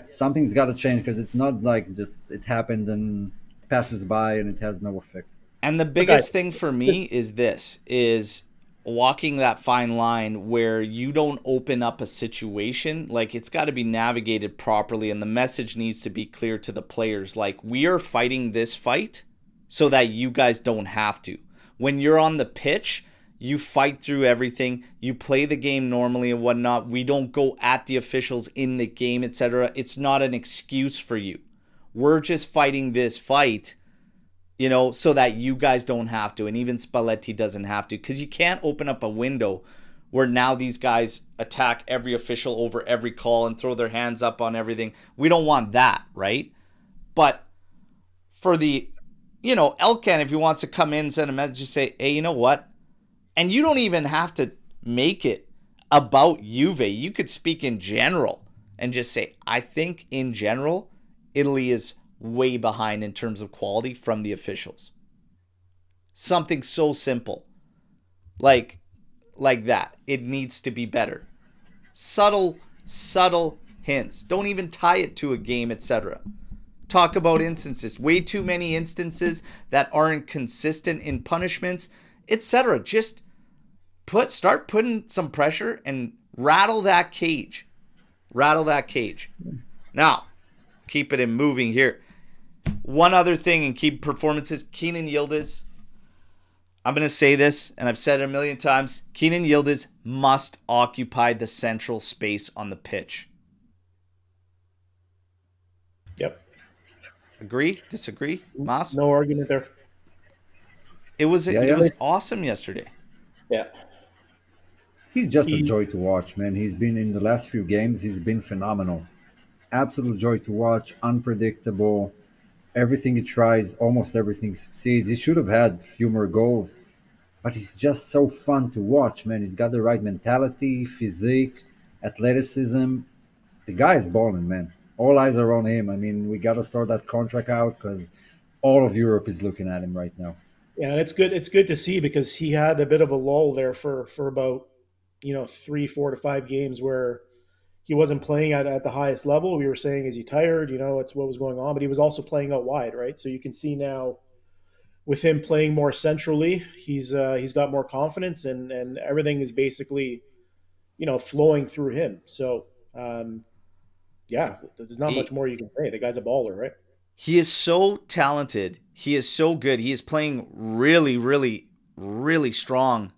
something's got to change because it's not like just it happened and it passes by and it has no effect. And the biggest thing for me is walking that fine line where you don't open up a situation. Like, it's got to be navigated properly, and the message needs to be clear to the players. Like, we are fighting this fight so that you guys don't have to. When you're on the pitch, you fight through everything. You play the game normally and whatnot. We don't go at the officials in the game, etc. It's not an excuse for you. We're just fighting this fight, so that you guys don't have to. And even Spalletti doesn't have to. Because you can't open up a window where now these guys attack every official over every call and throw their hands up on everything. We don't want that, right? But for the Elkan, if he wants to come in, send a message, just say, hey, you know what? And you don't even have to make it about Juve. You could speak in general and just say, I think in general, Italy is way behind in terms of quality from the officials. Something so simple. Like that. It needs to be better. Subtle hints. Don't even tie it to a game, etc. Talk about instances. Way too many instances that aren't consistent in punishments, etc. Just start putting some pressure and rattle that cage. Rattle that cage. Now, keep it in moving here. One other thing in key performances, Keenan Yildis. I'm going to say this, and I've said it a million times. Keenan Yildis must occupy the central space on the pitch. Yep. Agree? Disagree? Mas? No argument there. It was awesome yesterday. Yeah. He's just a joy to watch, man. He's been in the last few games, he's been phenomenal. Absolute joy to watch, unpredictable. Everything he tries, almost everything succeeds. He should have had a few more goals, but he's just so fun to watch, man. He's got the right mentality, physique, athleticism. The guy is balling, man. All eyes are on him. I mean, we got to sort that contract out because all of Europe is looking at him right now. Yeah, and it's good. It's good to see because he had a bit of a lull there for about 3, 4 to 5 games where he wasn't playing at the highest level. We were saying, is he tired? It's what was going on, but he was also playing out wide, right? So you can see now with him playing more centrally, he's got more confidence and everything is basically, flowing through him. So, there's not much more you can say. The guy's a baller, right? He is so talented. He is so good. He is playing really, really, really strong.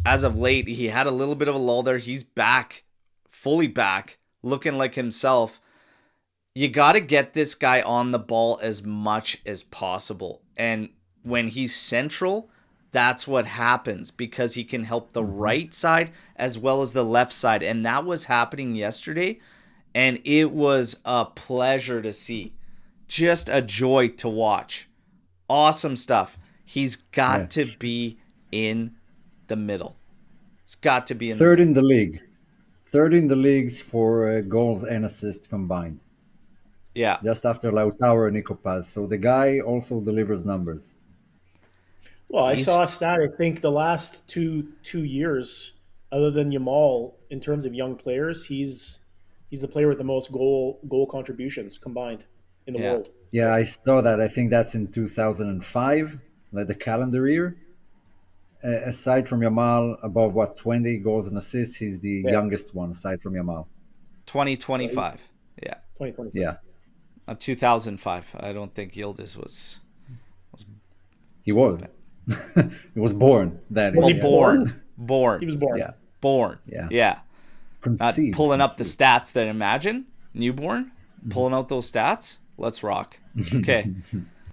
As of late, he had a little bit of a lull there. He's back. Fully back, looking like himself. You got to get this guy on the ball as much as possible. And when he's central, that's what happens because he can help the right side as well as the left side. And that was happening yesterday. And it was a pleasure to see. Just a joy to watch. Awesome stuff. He's got to be in the middle. It's got to be in third in the league. Third in the leagues for goals and assists combined. Yeah. Just after Lautaro and Nico Paz. So the guy also delivers numbers. Well, I saw a stat. I think the last two years, other than Yamal, in terms of young players, he's the player with the most goal contributions combined in the world. Yeah, I saw that. I think that's in 2005, like the calendar year. Aside from Yamal, above 20 goals and assists, he's the youngest one aside from Yamal. 2025. So 2025. Yeah. 2005. I don't think Yildis was. He was. He was born that year. Born. He was born. Yeah. Born. Yeah. Conceived. Pulling up the stats that imagine newborn. Pulling out those stats. Let's rock. Okay.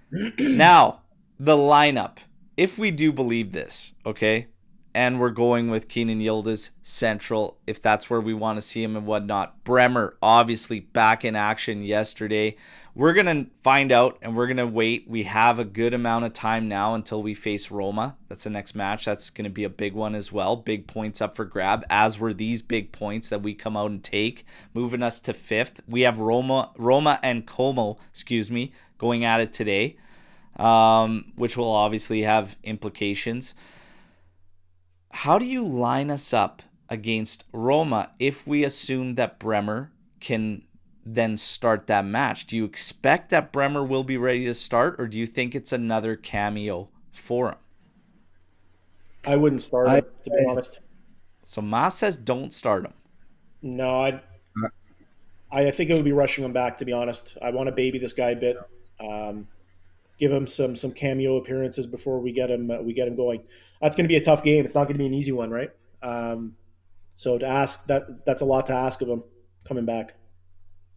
Now, the lineup. If we do believe this, okay, and we're going with Keenan Yildis central, if that's where we want to see him and whatnot. Bremer, obviously, back in action yesterday. We're going to find out, and we're going to wait. We have a good amount of time now until we face Roma. That's the next match. That's going to be a big one as well. Big points up for grab, as were these big points that we come out and take, moving us to 5th. We have Roma and Como, going at it today. Which will obviously have implications. How do you line us up against Roma if we assume that Bremer can then start that match? Do you expect that Bremer will be ready to start, or do you think it's another cameo for him? I wouldn't start him, to be honest. So Mas says don't start him. No, I think it would be rushing him back, to be honest. I want to baby this guy a bit. Give him some cameo appearances before we get him going. That's going to be a tough game. It's not going to be an easy one, right? So to ask that's a lot to ask of him coming back.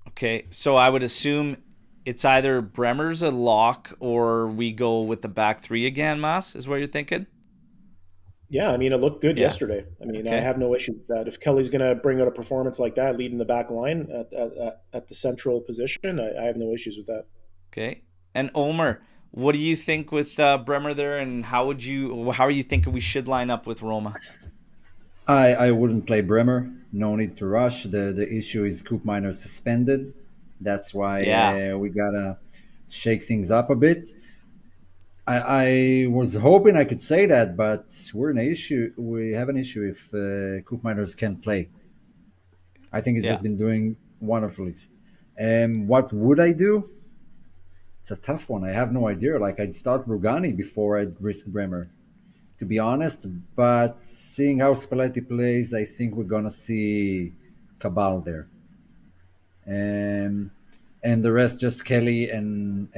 Okay, so I would assume it's either Bremer's a lock or we go with the back three again, Mas, is what you're thinking? Yeah, I mean, it looked good yesterday. I mean, okay. I have no issue with that. If Kelly's going to bring out a performance like that, leading the back line at the central position, I have no issues with that. Okay. And Omer, what do you think with Bremer there, and how are you thinking we should line up with Roma? I wouldn't play Bremer. No need to rush. The issue is Coop Miner suspended. That's why Yeah, we gotta shake things up a bit. I was hoping I could say that, but we're in an issue. We have an issue if Coop Miners can't play. I think he's yeah. just been doing wonderfully. What would I do? It's a tough one. I have no idea. Like I'd start Rugani before I'd risk Bremer, to be honest. But seeing how Spalletti plays, I think we're gonna see Cabal there, um, and the rest just Kelly and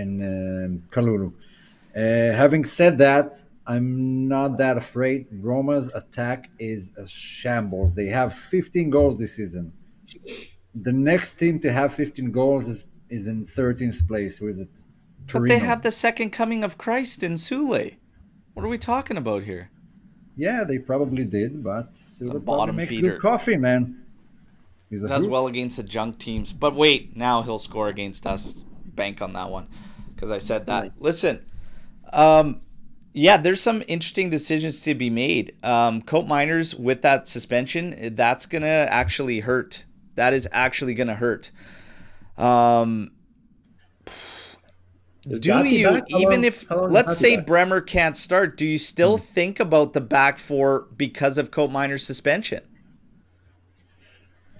Kalulu. Having said that, I'm not that afraid. Roma's attack is a shambles. They have 15 goals this season. The next team to have 15 goals is in 13th place. Who is it? But they Torino. have the second coming of Christ in Sule. What are we talking about here? Yeah, they probably did, but The Sula probably bottom makes good feeder. coffee, man. He's a Does hoot. well against the junk teams. But wait, now he'll score against us. Bank on that one. Because I said that. Nice. Listen, yeah, there's some interesting decisions to be made. Coat Miners with that suspension, that's going to actually hurt. That is actually going to hurt. Is Do Gatti you, back? even if, How long is let's Gatti say back? Bremer can't start, do you still think about the back four because of Coat Miners' suspension?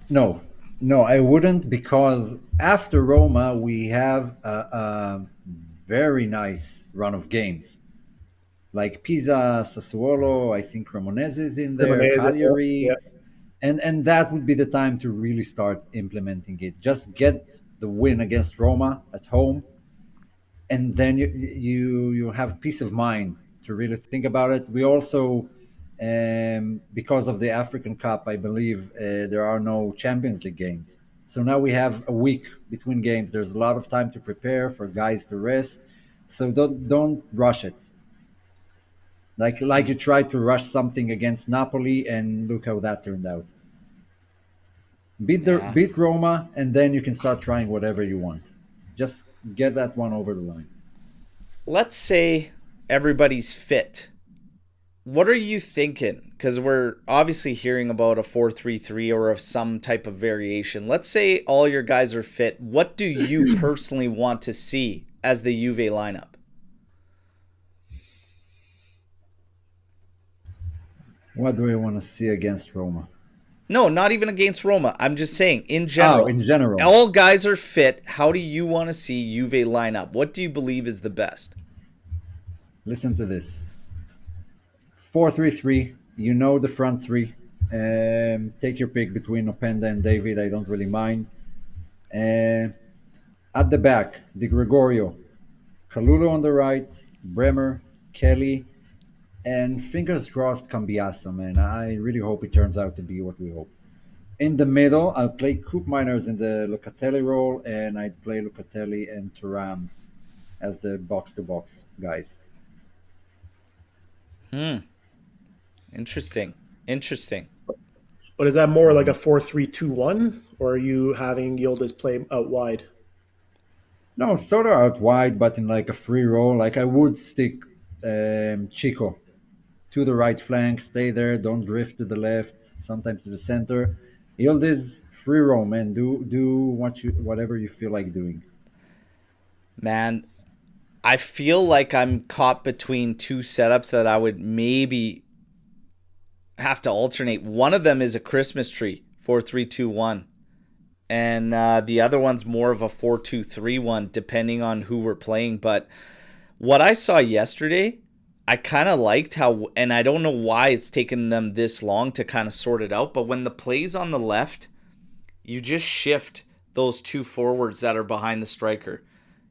No, no, I wouldn't because after Roma we have a very nice run of games like Pisa, Sassuolo. I think Cremonese is in there, Cremonese, yeah. Cagliari, and that would be the time to really start implementing it. Just get the win against Roma at home, and then you have peace of mind to really think about it. We also, because of the African Cup, I believe there are no Champions League games. So now we have a week between games. There's a lot of time to prepare for guys to rest. So don't rush it. Like you tried to rush something against Napoli, and look how that turned out. Yeah. Beat Roma, and then you can start trying whatever you want. Just get that one over the line. Let's say everybody's fit. What are you thinking? Because we're obviously hearing about a 4-3-3 or of some type of variation. Let's say all your guys are fit. What do you personally want to see as the Juve lineup? What do I want to see against Roma? No, not even against Roma. I'm just saying, in Oh, general. in general. All guys are fit. How do you want to see Juve line up? What do you believe is the best? Listen to this. 4-3-3. You know the front three. Take your pick between Openda and David. I don't really mind. Uh, at the back, Di Gregorio, Kalulu on the right, Bremer, Kelly, and fingers crossed Cambiasa, man. I really hope it turns out to be what we hope. In the middle, I'll play Coop Miners in the Locatelli role, and I'd play Locatelli and Turam as the box-to-box guys. Interesting. Interesting. But is that more like a 4-3-2-1, or are you having Yildis play out wide? No, sort of out wide, but in like a free role. Like I would stick Chico to the right flank, stay there, don't drift to the left, sometimes to the center. Yildiz, free roam, man. Do whatever you feel like doing. Man, I feel like I'm caught between two setups that I would maybe have to alternate. One of them is a Christmas tree, 4-3-2-1. And the other one's more of a 4-2-3-1, depending on who we're playing. But what I saw yesterday, I kind of liked how, and I don't know why it's taken them this long to kind of sort it out, but when the play's on the left, you just shift those two forwards that are behind the striker,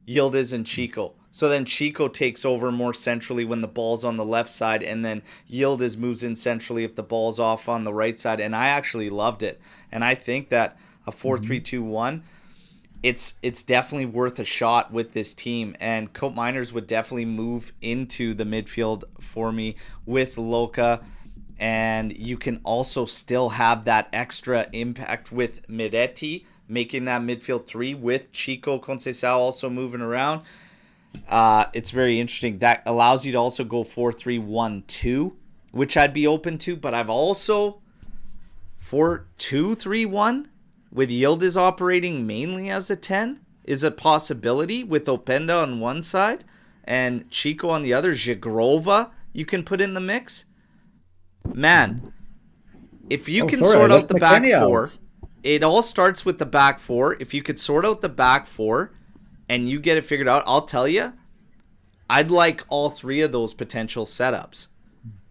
Yildiz and Chico. So then Chico takes over more centrally when the ball's on the left side, and then Yildiz moves in centrally if the ball's off on the right side. And I actually loved it. And I think that a 4-3-2-1, it's definitely worth a shot with this team. And Cope Miners would definitely move into the midfield for me with Loca. And you can also still have that extra impact with Miretti, making that midfield three with Chico Conceição also moving around. It's very interesting. That allows you to also go 4-3-1-2, which I'd be open to. But I've also 4-2-3-1 with Yildis operating mainly as a 10 is a possibility with Openda on one side and Chico on the other. Zhigrova you can put in the mix. Man, if you can sort out the back four, it all starts with the back four. If you could sort out the back four and you get it figured out, I'll tell you, I'd like all three of those potential setups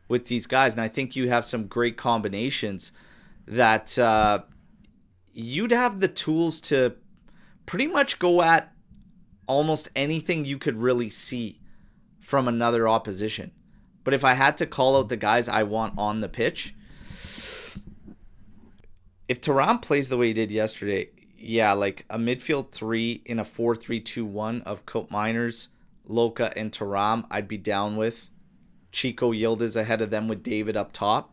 with these guys. And I think you have some great combinations that you'd have the tools to pretty much go at almost anything you could really see from another opposition. But if I had to call out the guys I want on the pitch, if Thuram plays the way he did yesterday, yeah, like a midfield three in a 4-3-2-1 of Cope Miners, Loka, and Thuram, I'd be down with. Chico Yildiz ahead of them with David up top.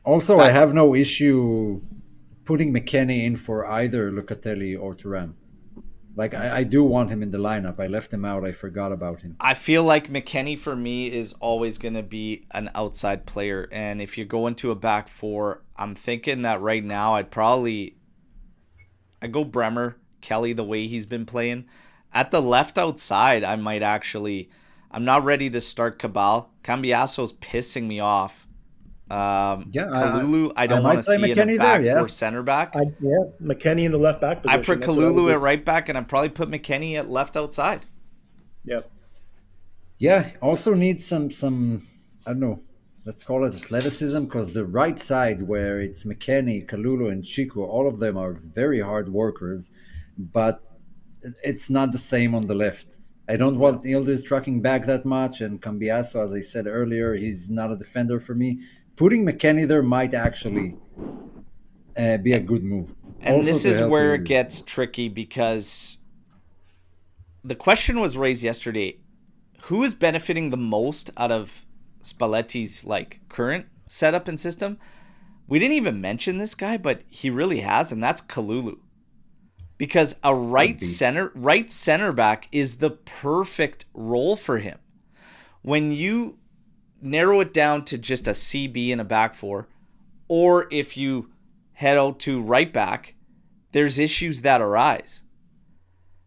Also, I have no issue putting McKennie in for either Locatelli or Thuram. Like, I do want him in the lineup. I left him out. I forgot about him. I feel like McKennie, for me, is always going to be an outside player. And if you go into a back four, I'm thinking that right now I'd go Bremer, Kelly, the way he's been playing. At the left outside, I'm not ready to start Cabal. Cambiaso's pissing me off. Kalulu, I don't want to see in a back or center back. McKennie in the left back position. I put Kalulu at right back, and I'd probably put McKennie at left outside. Yep. Yeah, also needs some I don't know, let's call it athleticism, because the right side where it's McKennie, Kalulu, and Chico, all of them are very hard workers, but it's not the same on the left. I don't want Yildiz tracking back that much, and Cambiaso, as I said earlier, he's not a defender for me. Putting McKennie there might actually be a good move. And also, this is where it gets tricky, because the question was raised yesterday: who is benefiting the most out of Spalletti's current setup and system? We didn't even mention this guy, but he really has, and that's Kalulu. Because a right center back is the perfect role for him. When you narrow it down to just a CB and a back four, or if you head out to right back, there's issues that arise.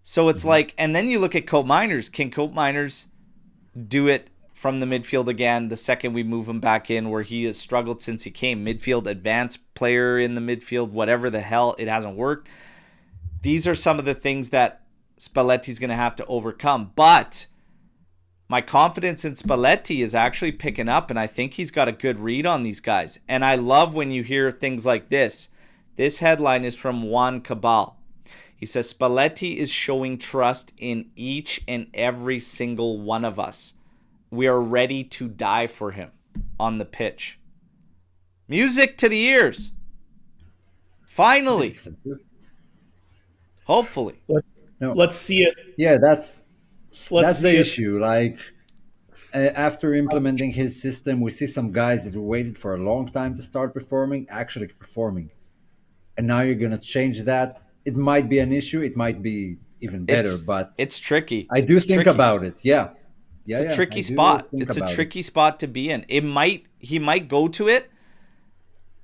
So it's and then you look at Cope Miners. Can Cope Miners do it from the midfield again the second we move him back in, where he has struggled since he came? Midfield advanced player in the midfield, whatever the hell, it hasn't worked. These are some of the things that Spalletti's going to have to overcome. But my confidence in Spalletti is actually picking up, and I think he's got a good read on these guys. And I love when you hear things like this. This headline is from Juan Cabal. He says, Spalletti is showing trust in each and every single one of us. We are ready to die for him on the pitch. Music to the ears. Finally. Hopefully. Let's see it. Yeah, that's the issue. After implementing his system, we see some guys that waited for a long time to start actually performing. And now you're going to change that. It might be an issue. It might be even better, but it's tricky. I do think about it. Yeah. It's a tricky spot. It's a tricky spot to be in. He might go to it.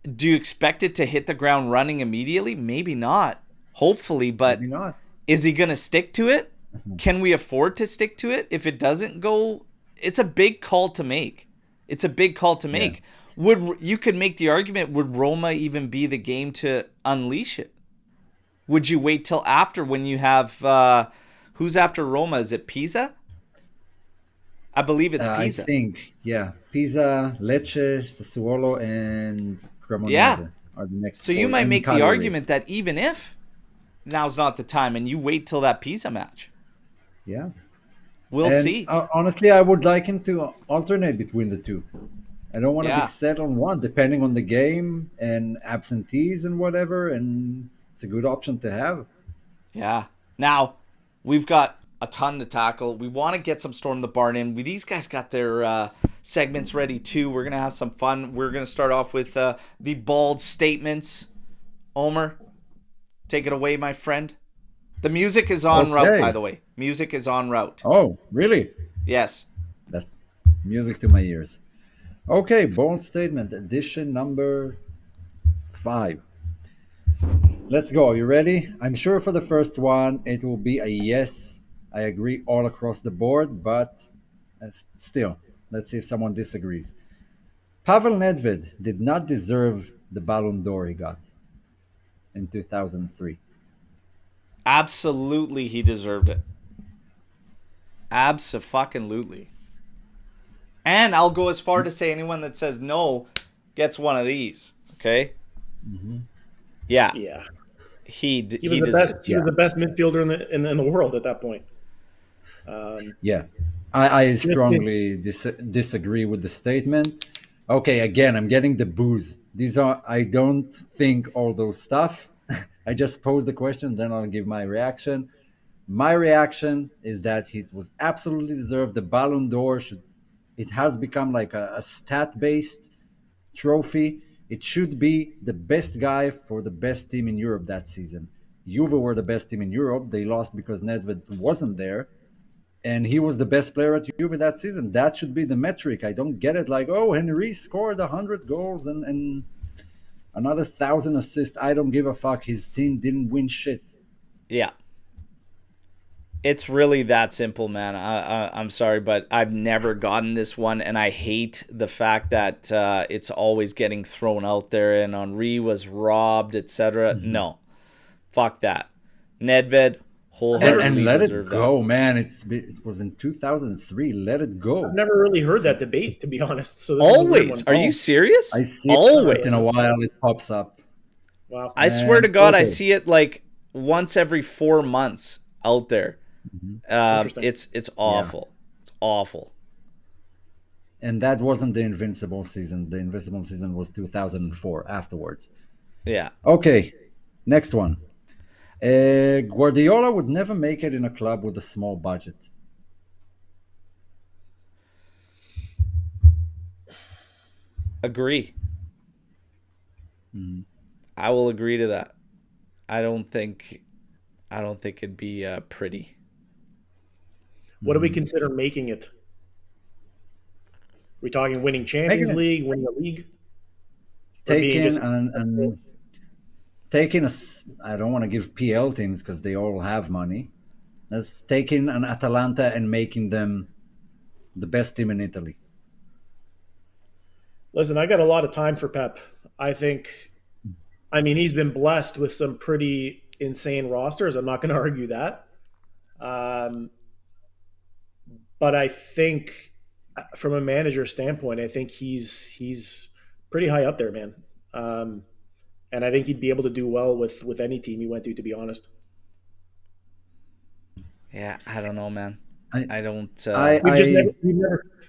Do you expect it to hit the ground running immediately? Maybe not. Hopefully, but maybe not. Is he going to stick to it? Can we afford to stick to it? If it doesn't go, it's a big call to make. Yeah. You could make the argument, would Roma even be the game to unleash it? Would you wait till after, when you have who's after Roma? Is it Pisa? I believe it's Pisa. I think, yeah. Pisa, Lecce, Sassuolo, and Cremonese are the next. So you might make the argument that even if now's not the time, and you wait till that Pisa match. Yeah. We'll see. Honestly, I would like him to alternate between the two. I don't want to be set on one, depending on the game and absentees and whatever, and it's a good option to have. Yeah. Now, we've got a ton to tackle. We want to get some Storm the Barn in. These guys got their segments ready, too. We're going to have some fun. We're going to start off with the bald statements. Omer, take it away, my friend. The music is en route, by the way. Music is en route. Oh, really? Yes. That's music to my ears. Okay, bold statement, edition number 5. Let's go. You ready? I'm sure for the first one, it will be a yes. I agree all across the board, but still, let's see if someone disagrees. Pavel Nedved did not deserve the Ballon d'Or he got in 2003. Absolutely, he deserved it. Abso-fucking-lutely. And I'll go as far to say anyone that says no gets one of these. Okay. Mm-hmm. Yeah. Yeah. He was the best. He was the best midfielder in the world at that point. Yeah, I strongly disagree with the statement. Okay, again, I'm getting the booze. I don't think all those stuff. I just pose the question, then I'll give my reaction. My reaction is that it was absolutely deserved. The Ballon d'Or it has become like a stat-based trophy. It should be the best guy for the best team in Europe that season. Juve were the best team in Europe. They lost because Nedved wasn't there. And he was the best player at Juve that season. That should be the metric. I don't get it like, oh, Henry scored 100 goals and another 1,000 assists. I don't give a fuck. His team didn't win shit. Yeah. It's really that simple, man. I'm sorry, but I've never gotten this one, and I hate the fact that it's always getting thrown out there and Henry was robbed, etc. Mm-hmm. No. Fuck that. Nedved, wholeheartedly and let it go, that. Man. It was in 2003. Let it go. I've never really heard that debate, to be honest. So always? Are you serious? I see always. It in a while. It pops up. Wow. I swear to God, okay. I see it like once every 4 months out there. Mm-hmm. It's awful. Yeah. It's awful. And that wasn't the Invincible season. The Invincible season was 2004 afterwards. Yeah. Okay. Next one. Guardiola would never make it in a club with a small budget. Agree. Mm-hmm. I will agree to that. I don't think it'd be pretty. What do we consider making it? Are we talking winning Champions League, winning a league? Taking I don't want to give PL teams because they all have money. Let's taking an Atalanta and making them the best team in Italy. Listen, I got a lot of time for Pep. I mean, he's been blessed with some pretty insane rosters. I'm not going to argue that. But I think from a manager standpoint, I think he's pretty high up there, man. And I think he'd be able to do well with any team he went to be honest. Yeah, I don't know, man. I don't.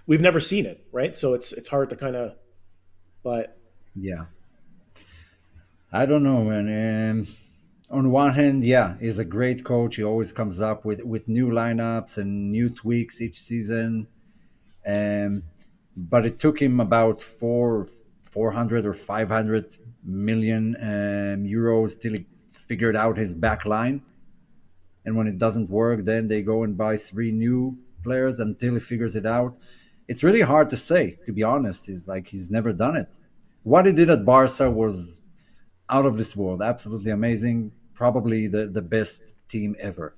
We've never seen it, right? So it's hard to kind of, but yeah, I don't know, man. On one hand, yeah, he's a great coach. He always comes up with new lineups and new tweaks each season. But it took him about 400 or 500 million euros till he figured out his back line. And when it doesn't work, then they go and buy 3 new players until he figures it out. It's really hard to say, to be honest. He's never done it. What he did at Barca was out of this world, absolutely amazing, probably the best team ever.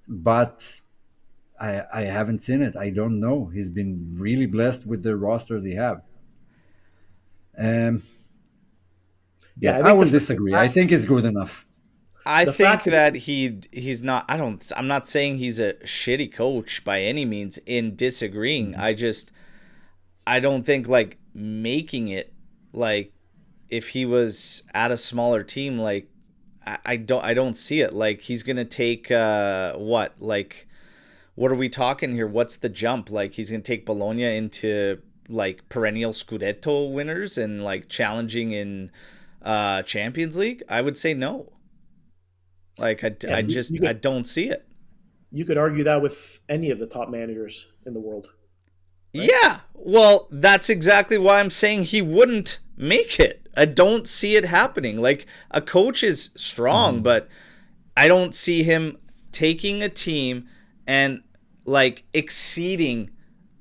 But I haven't seen it. I don't know. He's been really blessed with the rosters he have. I will disagree. I think he's good enough. I think that he's not. I'm not saying he's a shitty coach by any means. In disagreeing, I don't think like making it like. If he was at a smaller team, like I don't see it. Like he's gonna take what are we talking here? What's the jump? Like he's gonna take Bologna into like perennial Scudetto winners and like challenging in Champions League? I would say no. Like I don't see it. You could argue that with any of the top managers in the world. Right? Yeah, well, that's exactly why I'm saying he wouldn't make it. I don't see it happening. Like, a coach is strong, but I don't see him taking a team and, like, exceeding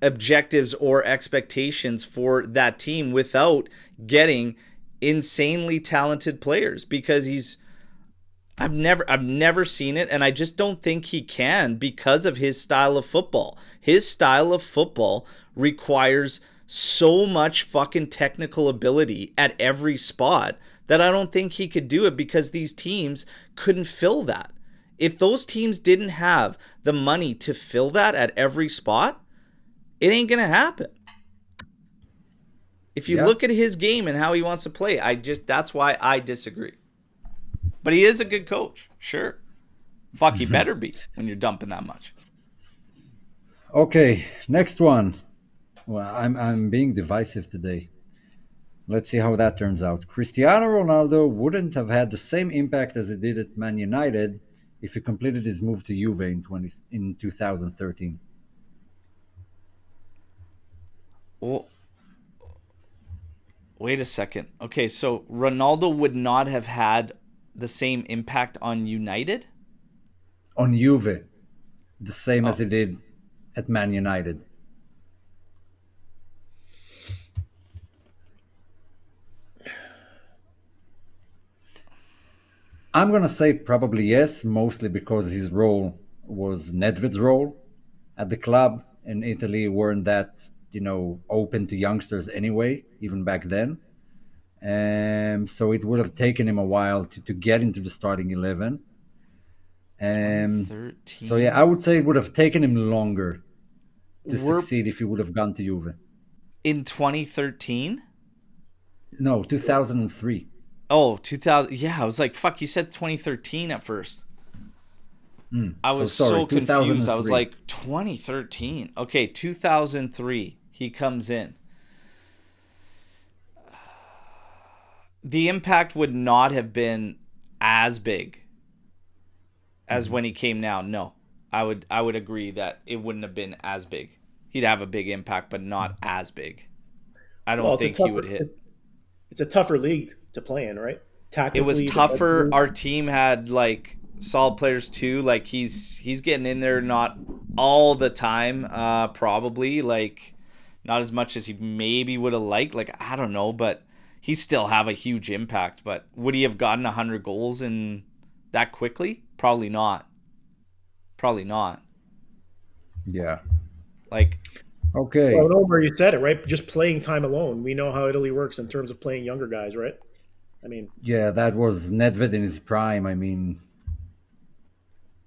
objectives or expectations for that team without getting insanely talented players because I've never seen it, and I just don't think he can because of his style of football. His style of football requires so much fucking technical ability at every spot that I don't think he could do it because these teams couldn't fill that. If those teams didn't have the money to fill that at every spot, it ain't going to happen. If you look at his game and how he wants to play, that's why I disagree. But he is a good coach, sure. Fuck, he better be when you're dumping that much. Okay, next one. Well, I'm being divisive today. Let's see how that turns out. Cristiano Ronaldo wouldn't have had the same impact as he did at Man United if he completed his move to Juve in 2013. Well, wait a second. Okay, so Ronaldo would not have had the same impact on United? On Juve, the same as he did at Man United. I'm going to say probably yes, mostly because his role was Nedved's role at the club, and Italy weren't that, open to youngsters anyway, even back then. So it would have taken him a while to get into the starting 11. So yeah, I would say it would have taken him longer to succeed if he would have gone to Juve. In 2013? No, 2003. Oh, 2000. Yeah, I was like, fuck, you said 2013 at first. I was so confused. I was like, 2013. Okay, 2003. He comes in. The impact would not have been as big as when he came now. No, I would agree that it wouldn't have been as big. He'd have a big impact, but not as big. I don't think he would hit. It's a tougher league to play in, right? It was tougher. Our team had like solid players too. Like he's getting in there, not all the time, probably like not as much as he maybe would have liked. Like I don't know, but he still have a huge impact. But would he have gotten 100 goals in that quickly? Probably not. Probably not. Yeah. Like. Okay. Well, Omar, you said it, right? Just playing time alone. We know how Italy works in terms of playing younger guys, right? I mean. Yeah, that was Nedved in his prime. I mean,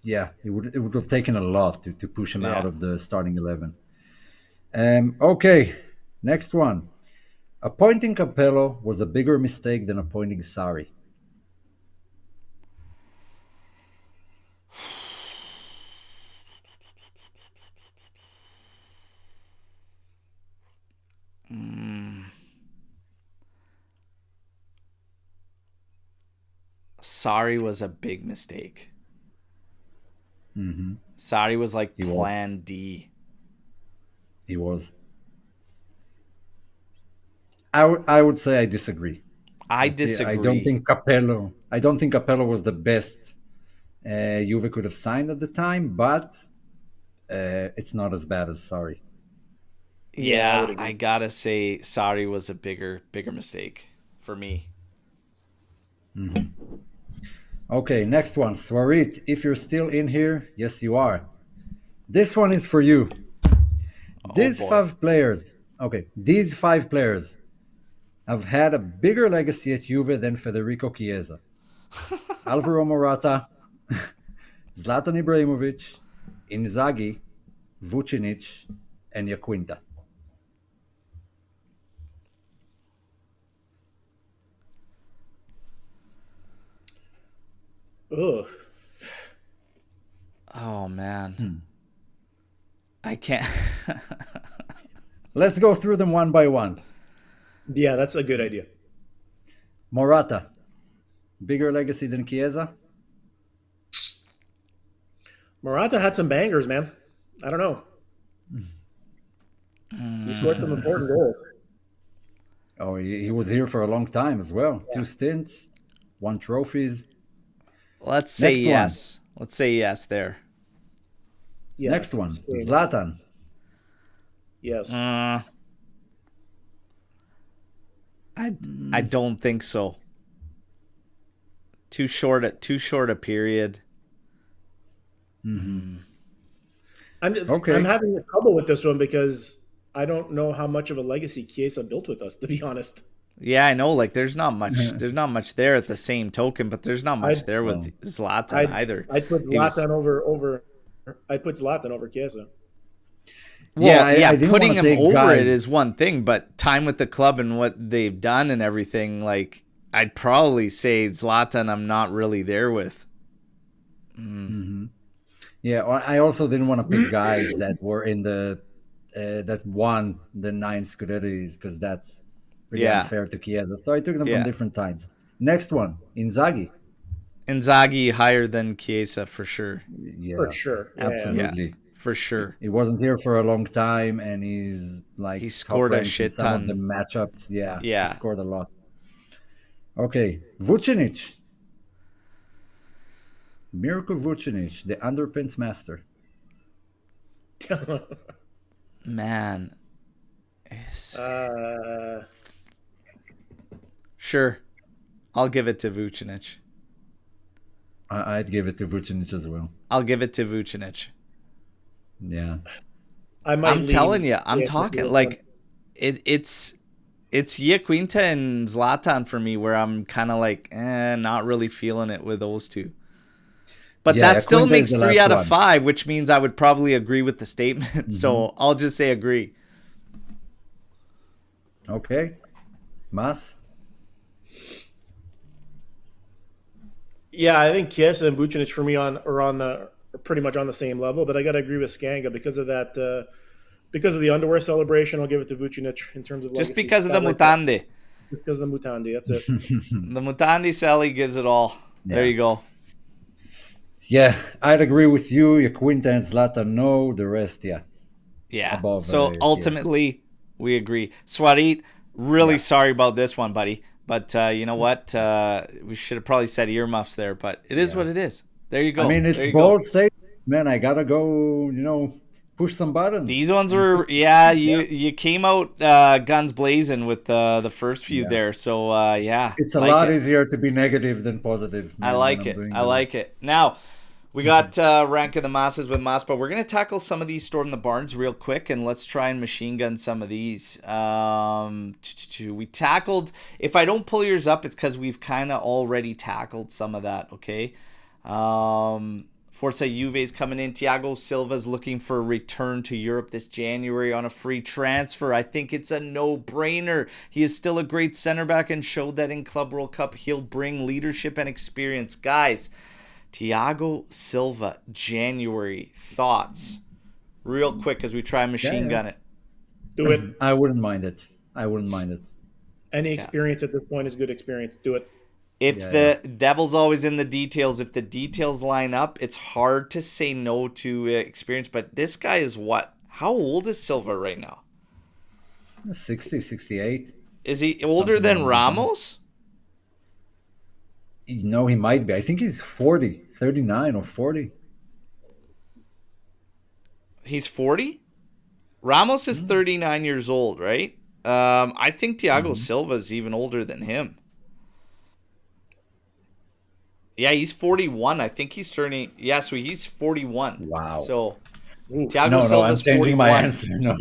yeah, it would have taken a lot to push him out of the starting 11. Okay, next one. Appointing Capello was a bigger mistake than appointing Sarri. Sarri was a big mistake. Mm-hmm. Sarri was like Plan D. He was. I would say I disagree. I disagree. I don't think Capello was the best Juve could have signed at the time, but it's not as bad as Sarri. Yeah, I gotta say Sarri was a bigger mistake for me. Mm-hmm. Okay, next one. Swarit, if you're still in here, yes you are. This one is for you. These five players have had a bigger legacy at Juve than Federico Chiesa. Alvaro Morata, Zlatan Ibrahimovic, Inzaghi, Vucinic, and Iaquinta. Ugh. Oh man. I can't. Let's go through them one by one. Yeah, that's a good idea. Morata, bigger legacy than Chiesa? Morata had some bangers, man. I don't know. He scored some important goals. Oh, he was here for a long time as well. Yeah. 2 stints, 1 trophies. Let's say yes. Let's say yes there. Yeah, next one, Zlatan. Yes. I don't think so. Too short a period. I'm Okay. I'm having trouble with this one because I don't know how much of a legacy Chiesa built with us, to be honest. Yeah, I know. Like, there's not much there at the same token, but there's not much I'd there Well, with Zlatan I'd either. I'd put He was Zlatan over I'd put Zlatan over Chiesa. well, I didn't putting want to him take over guys. it is one thing, but time with the club and what they've done and everything, like I'd probably say Zlatan. I'm not really there with. Yeah, well, I also didn't want to pick guys that were in the that won the 9 Scudettis because that's pretty Yeah, unfair to Chiesa. So I took them from yeah. different times. Next one, Inzaghi. Inzaghi higher than Chiesa for sure. For Yeah, sure. Yeah. Yeah, absolutely. for sure. He wasn't here for a long time, and he's like He top scored a ranked in shit some of the ton. matchups. Yeah, he Yeah. scored a lot. Okay, Vucinic, Mirko Vucinic, the underpins master. Man. Yes. uh, Sure. I'll give it to Vucinic. I'd give it to Vucinic as well. I'll give it to Vucinic. Yeah. I might I'm telling lean you, I'm Chiesa talking to this like it's Iaquinta and Zlatan for me where I'm kind of like not really feeling it with those two. But Yeah, that still Quinta is makes the 3 last out of one. 5, which means I would probably agree with the statement. So I'll just say agree. Okay. Mas? Yeah, I think Chiesa and Vucinic for me are pretty much on the same level, but I got to agree with Skanga because of that. Because of the underwear celebration, I'll give it to Vucinic in terms of Just legacy. because of I the like that. Mutande. Because of the Mutandi. That's it. The Mutandi Selly gives it all. There Yeah. you go. Yeah, I'd agree with you. Quinta and Zlatan, no. The rest, yeah. Yeah. Above, So yeah. ultimately, we agree. Swarit, really Yeah. sorry about this one, buddy. But you know what? We should have probably said earmuffs there, but it is what it is. There you go. I mean, it's there you bold go. statement. Man, I gotta go, push some buttons. These ones were, you came out guns blazing with the first few Yeah. there. So, yeah. It's a like lot it. easier to be negative than positive. I man, like when I'm it. doing I this. like it. Now, we got rank of the masses with Mas, but we're going to tackle some of these Storm the Barns real quick, and let's try and machine gun some of these. We tackled, if I don't pull yours up, it's because we've kind of already tackled some of that, okay? Forza Juve's coming in. Thiago Silva's looking for a return to Europe this January on a free transfer. I think it's a no-brainer. He is still a great center back and showed that in Club World Cup he'll bring leadership and experience. Guys, Thiago Silva, January. Thoughts? Real quick as we try and machine gun it. Do it. I wouldn't mind it. I wouldn't mind it. Any experience at this point is good experience. Do it. If the devil's always in the details, if the details line up, it's hard to say no to experience. But this guy is what? How old is Silva right now? 60, 68. Is he older Something than like that. Ramos? No, he might be. I think he's 40, 39 or 40. He's 40? Ramos is 39 years old, right? I think Thiago Silva is even older than him. Yeah, he's 41. I think he's turning... Yeah, so he's 41. Wow. So, Ooh. Thiago No, I'm Silva's changing 41. my answer. No.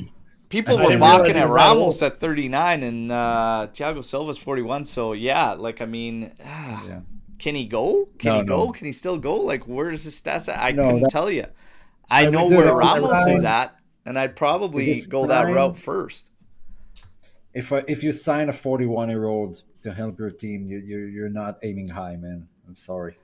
People I were didn't mocking realize he at was that Ramos old. at 39, and Thiago Silva's 41. So, yeah, like, I mean... Yeah. Can he go? Can No, he go? no. Can he still go? Like, where's his stats at? I No, couldn't that- tell you. I know would where do it. Ramos is Prime- at, and I'd probably His go that prime- route first. If you sign a 41-year-old to help your team, you're not aiming high, man. I'm sorry.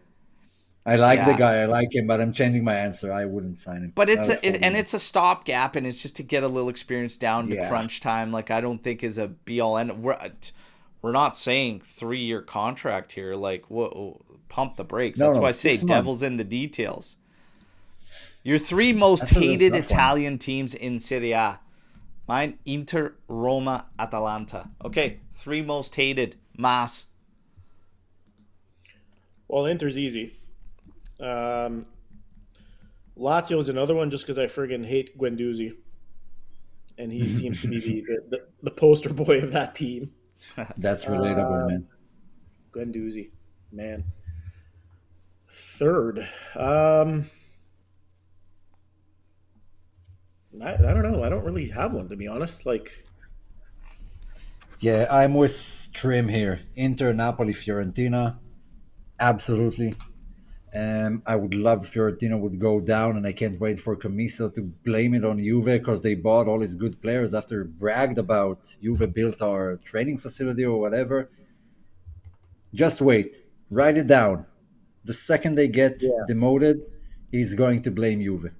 I like the Yeah. guy. I like him, but I'm changing my answer. I wouldn't sign him. But it's Not at 41. it's a stopgap, and it's just to get a little experience down to Yeah. crunch time. Like, I don't think is a be all end. We're not saying 3-year contract here. Like, whoa, pump the brakes. No, That's no, why I say 6 months. devil's in the details. Your 3 most That's a really hated tough one. Italian teams in Serie A. Mine, Inter, Roma, Atalanta. Okay, 3 most hated. Mas. Well, Inter's easy. Lazio is another one just because I friggin' hate Guendouzi. And he seems to be the poster boy of that team. That's relatable, Uh, man. Guendouzi, man. Third, um, I don't know. I don't really have one to be honest. Like, Yeah, I'm with Trim here. Inter, Napoli, Fiorentina. Absolutely. I would love if Fiorentina would go down, and I can't wait for Camiso to blame it on Juve because they bought all his good players after bragged about Juve built our training facility or whatever. Just wait. Write it down. The second they get yeah, demoted, he's going to blame Juve.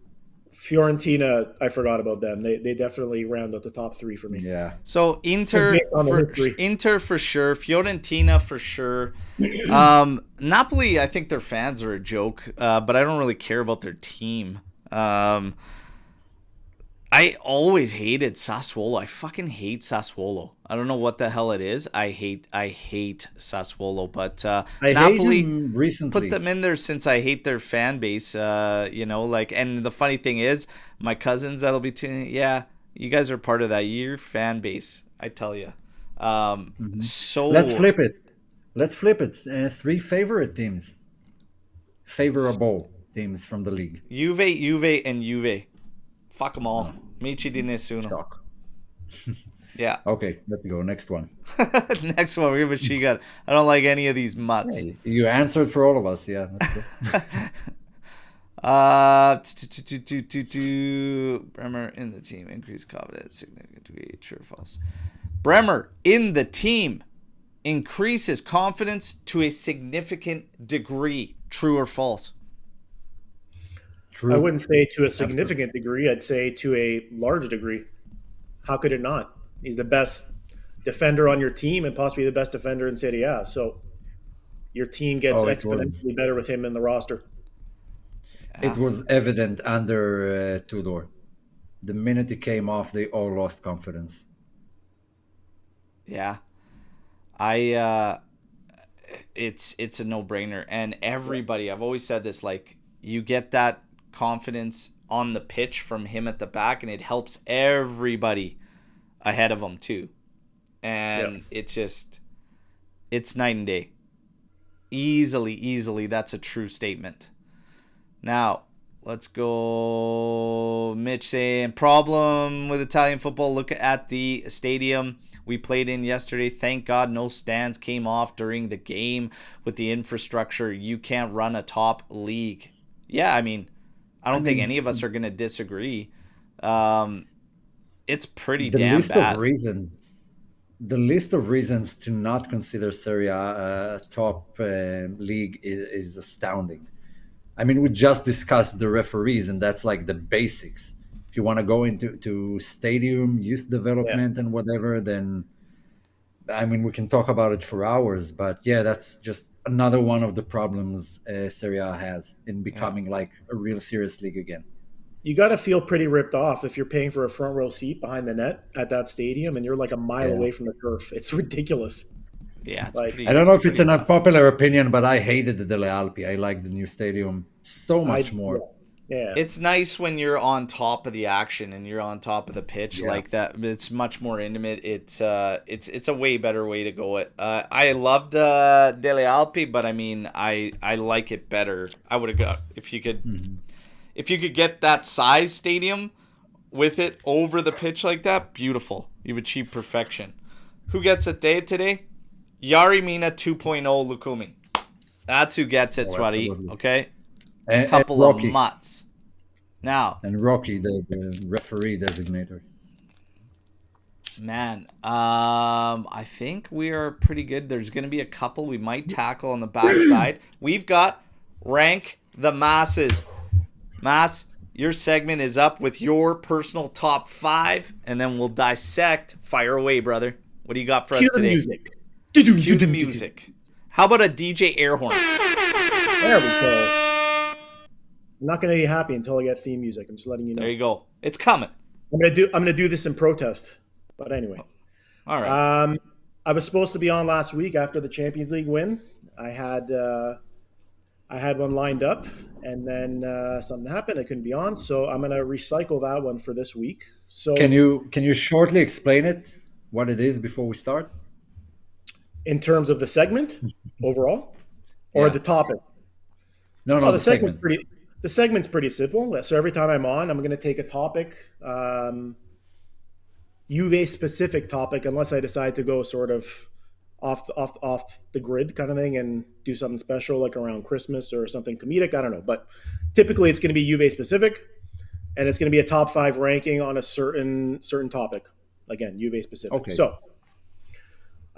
Fiorentina. I forgot about them. They definitely round out the top three for me. Yeah. So Just based on the history. Inter for sure, Fiorentina for sure. Napoli, I think their fans are a joke, but I don't really care about their team. I always hated Sassuolo. I fucking hate Sassuolo. I don't know what the hell it is. I hate Sassuolo, but I hate Napoli him put recently. them in there since I hate their fan base. Like, and the funny thing is, my cousins that'll be tuning. Yeah, you guys are part of that year fan base. I tell you. Mhm. Let's So flip it. Let's flip it. Three favorite teams. Favorable teams from the league. Juve, and Juve. Fuck them all. Michi di nessuno. Shock. Yeah. Okay, let's go. Next one. Next one, we have a she got. I don't like any of these mutts. Hey, you answered for all of us. Yeah, let's go. Bremer in the team, increased confidence, significant degree, true or false? Bremer in the team increases confidence to a significant degree, true or false? I True. wouldn't say to a Absolutely. significant degree. I'd say to a large degree. How could it not? He's the best defender on your team and possibly the best defender in Serie A. So your team gets Oh, it was exponentially better with him in the roster. it Yeah, was evident under Tudor. The minute he came off, they all lost confidence. yeah. I it's a no brainer, and everybody. I've always said this. Like, you get that confidence on the pitch from him at the back, and it helps everybody ahead of him too. Yeah. And it's night and day. Easily, that's a true statement. Now, let's go. Mitch saying, problem with Italian football. Look at the stadium we played in yesterday. Thank God no stands came off during the game. With the infrastructure, you can't run a top league. Yeah, I mean, I I don't think mean, any of us are going to disagree. Um, it's pretty the damn list of bad. reasons, the list of reasons to not consider Serie A a top league is astounding. I mean, we just discussed the referees, and that's like the basics. If you want to go into stadium, youth Yeah. development, and whatever, then I mean, we can talk about it for hours. But yeah, that's just another one of the problems Serie A has in Yeah. becoming like a real serious league again. You got to feel pretty ripped off if you're paying for a front row seat behind the net at that stadium and you're like a mile Yeah. away from the turf. It's ridiculous. Yeah, it's Like I pretty don't know it's if it's pretty an rough. unpopular opinion, but I hated the Delle Alpi. I like the new stadium so I much more. yeah. It's nice when you're on top of the action and you're on top of the pitch Yeah. like that. It's much more intimate. It's a way better way to go. I loved Dele Alpi, but I mean I like it better. I would have got Mhm. if you could get that size stadium with it over the pitch like that. Beautiful. You've achieved perfection. Who gets it today? Yari Mina 2.0 Lukumi. That's who gets it, Oh, Swati. absolutely. Okay, And couple of Rocky. mutts. Now, And Rocky, the referee designator. man, I think we are pretty good. There's going to be a couple we might tackle on the backside. We've got rank the masses. Mass, your segment is up with your personal top 5, and then we'll dissect. Fire away, brother. What do you got for us Cue the today? music. Cue the music. How about a DJ air horn? There we go. I'm not going to be happy until I get theme music. I'm just letting you know. There you go. It's coming. I'm gonna do this in protest. But anyway, All right. I was supposed to be on last week after the Champions League win. I had one lined up, and then something happened. I couldn't be on, so I'm gonna recycle that one for this week. So Can you shortly explain it, what it is before we start? In terms of the segment overall, or Yeah. the topic. No, Oh, no, the segment. the segment's pretty simple. So every time I'm on, I'm going to take a topic, Juve specific topic, unless I decide to go sort of off the grid kind of thing and do something special like around Christmas or something comedic. I don't know, but typically it's going to be Juve specific, and it's going to be a top 5 ranking on a certain topic. Again, Juve specific. Okay. So,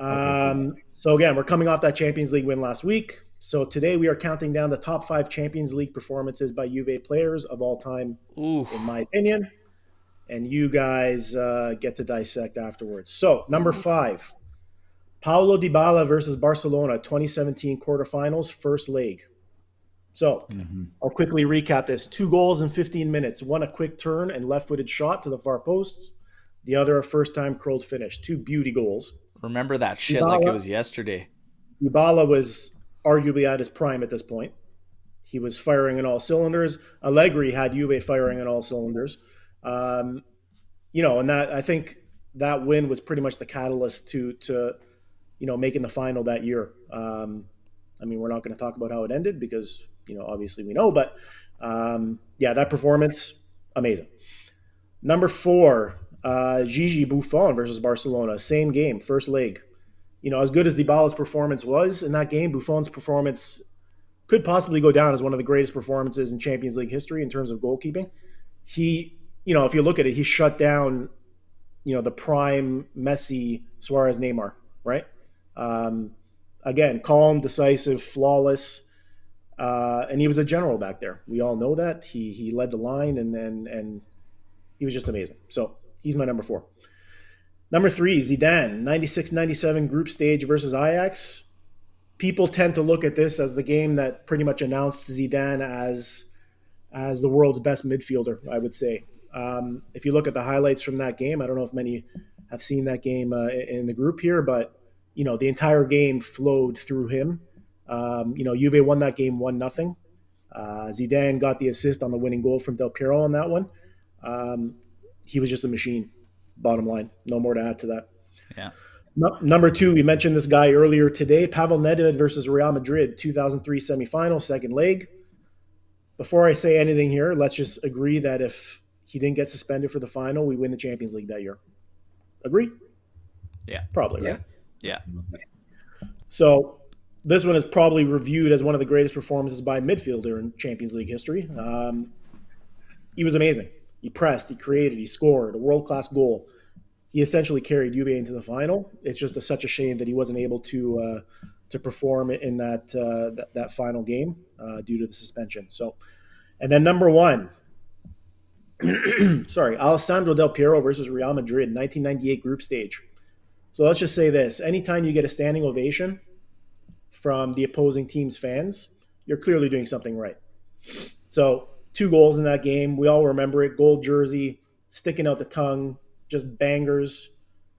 Okay, cool. so again, we're coming off that Champions League win last week. So today we are counting down the top 5 Champions League performances by Juve players of all time, Ooh. in my opinion. And you guys get to dissect afterwards. So number 5, Paulo Dybala versus Barcelona, 2017 quarterfinals, first leg. So I'll quickly recap this. 2 goals in 15 minutes. One a quick turn and left-footed shot to the far posts. The other a first-time curled finish. 2 beauty goals. Remember that shit like it was yesterday. Dybala was arguably at his prime at this point. He was firing on all cylinders. Allegri had Juve firing on all cylinders. And that I think that win was pretty much the catalyst to making the final that year. We're not going to talk about how it ended because obviously we know, but that performance, amazing. Number 4, Gigi Buffon versus Barcelona, same game, first leg. As good as Dybala's performance was in that game, Buffon's performance could possibly go down as one of the greatest performances in Champions League history in terms of goalkeeping. He, if you look at it, he shut down, the prime Messi, Suarez, Neymar, right? Again, calm, decisive, flawless, and he was a general back there. We all know that. He led the line, and he was just amazing. So he's my number 4. Number 3, Zidane, 96-97 group stage versus Ajax. People tend to look at this as the game that pretty much announced Zidane as the world's best midfielder, I would say. If you look at the highlights from that game, I don't know if many have seen that game in the group here, but the entire game flowed through him. Juve won that game 1-0. Zidane got the assist on the winning goal from Del Piero on that one. He was just a machine. Bottom line, no more to add to that. Yeah. Number 2, we mentioned this guy earlier today, Pavel Nedved versus Real Madrid, 2003 semifinal, second leg. Before I say anything here, let's just agree that if he didn't get suspended for the final, we win the Champions League that year. Agree? Yeah. Probably, right? Yeah. So this one is probably reviewed as one of the greatest performances by a midfielder in Champions League history. He was amazing. He pressed, he created, he scored a world-class goal. He essentially carried Juve into the final. It's just such a shame that he wasn't able to perform in that final game due to the suspension. So, and then number 1, Alessandro Del Piero versus Real Madrid, 1998 group stage. So let's just say this. Anytime you get a standing ovation from the opposing team's fans, you're clearly doing something right. So 2 goals in that game. We all remember it. Gold jersey, sticking out the tongue, just bangers.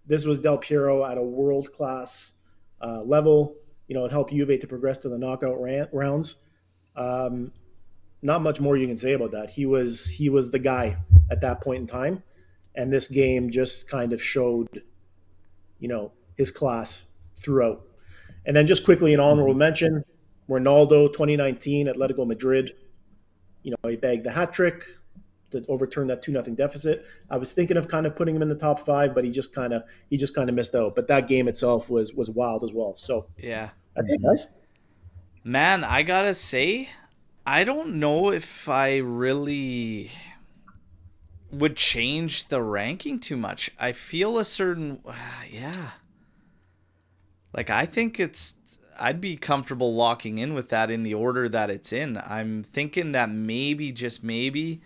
This was Del Piero at a world-class level. It helped Juve to progress to the knockout rounds. Not much more you can say about that. He was the guy at that point in time. And this game just kind of showed, his class throughout. And then just quickly an honorable mention, Ronaldo, 2019, Atletico Madrid. He bagged the hat trick to overturn that 2-0 deficit. I was thinking of kind of putting him in the top 5, but he just kind of missed out. But that game itself was wild as well. So Yeah. that's it, guys. Man, I gotta say, I don't know if I really would change the ranking too much. I feel a certain, Like, I think I'd be comfortable locking in with that in the order that it's in. I'm thinking that maybe, just maybe,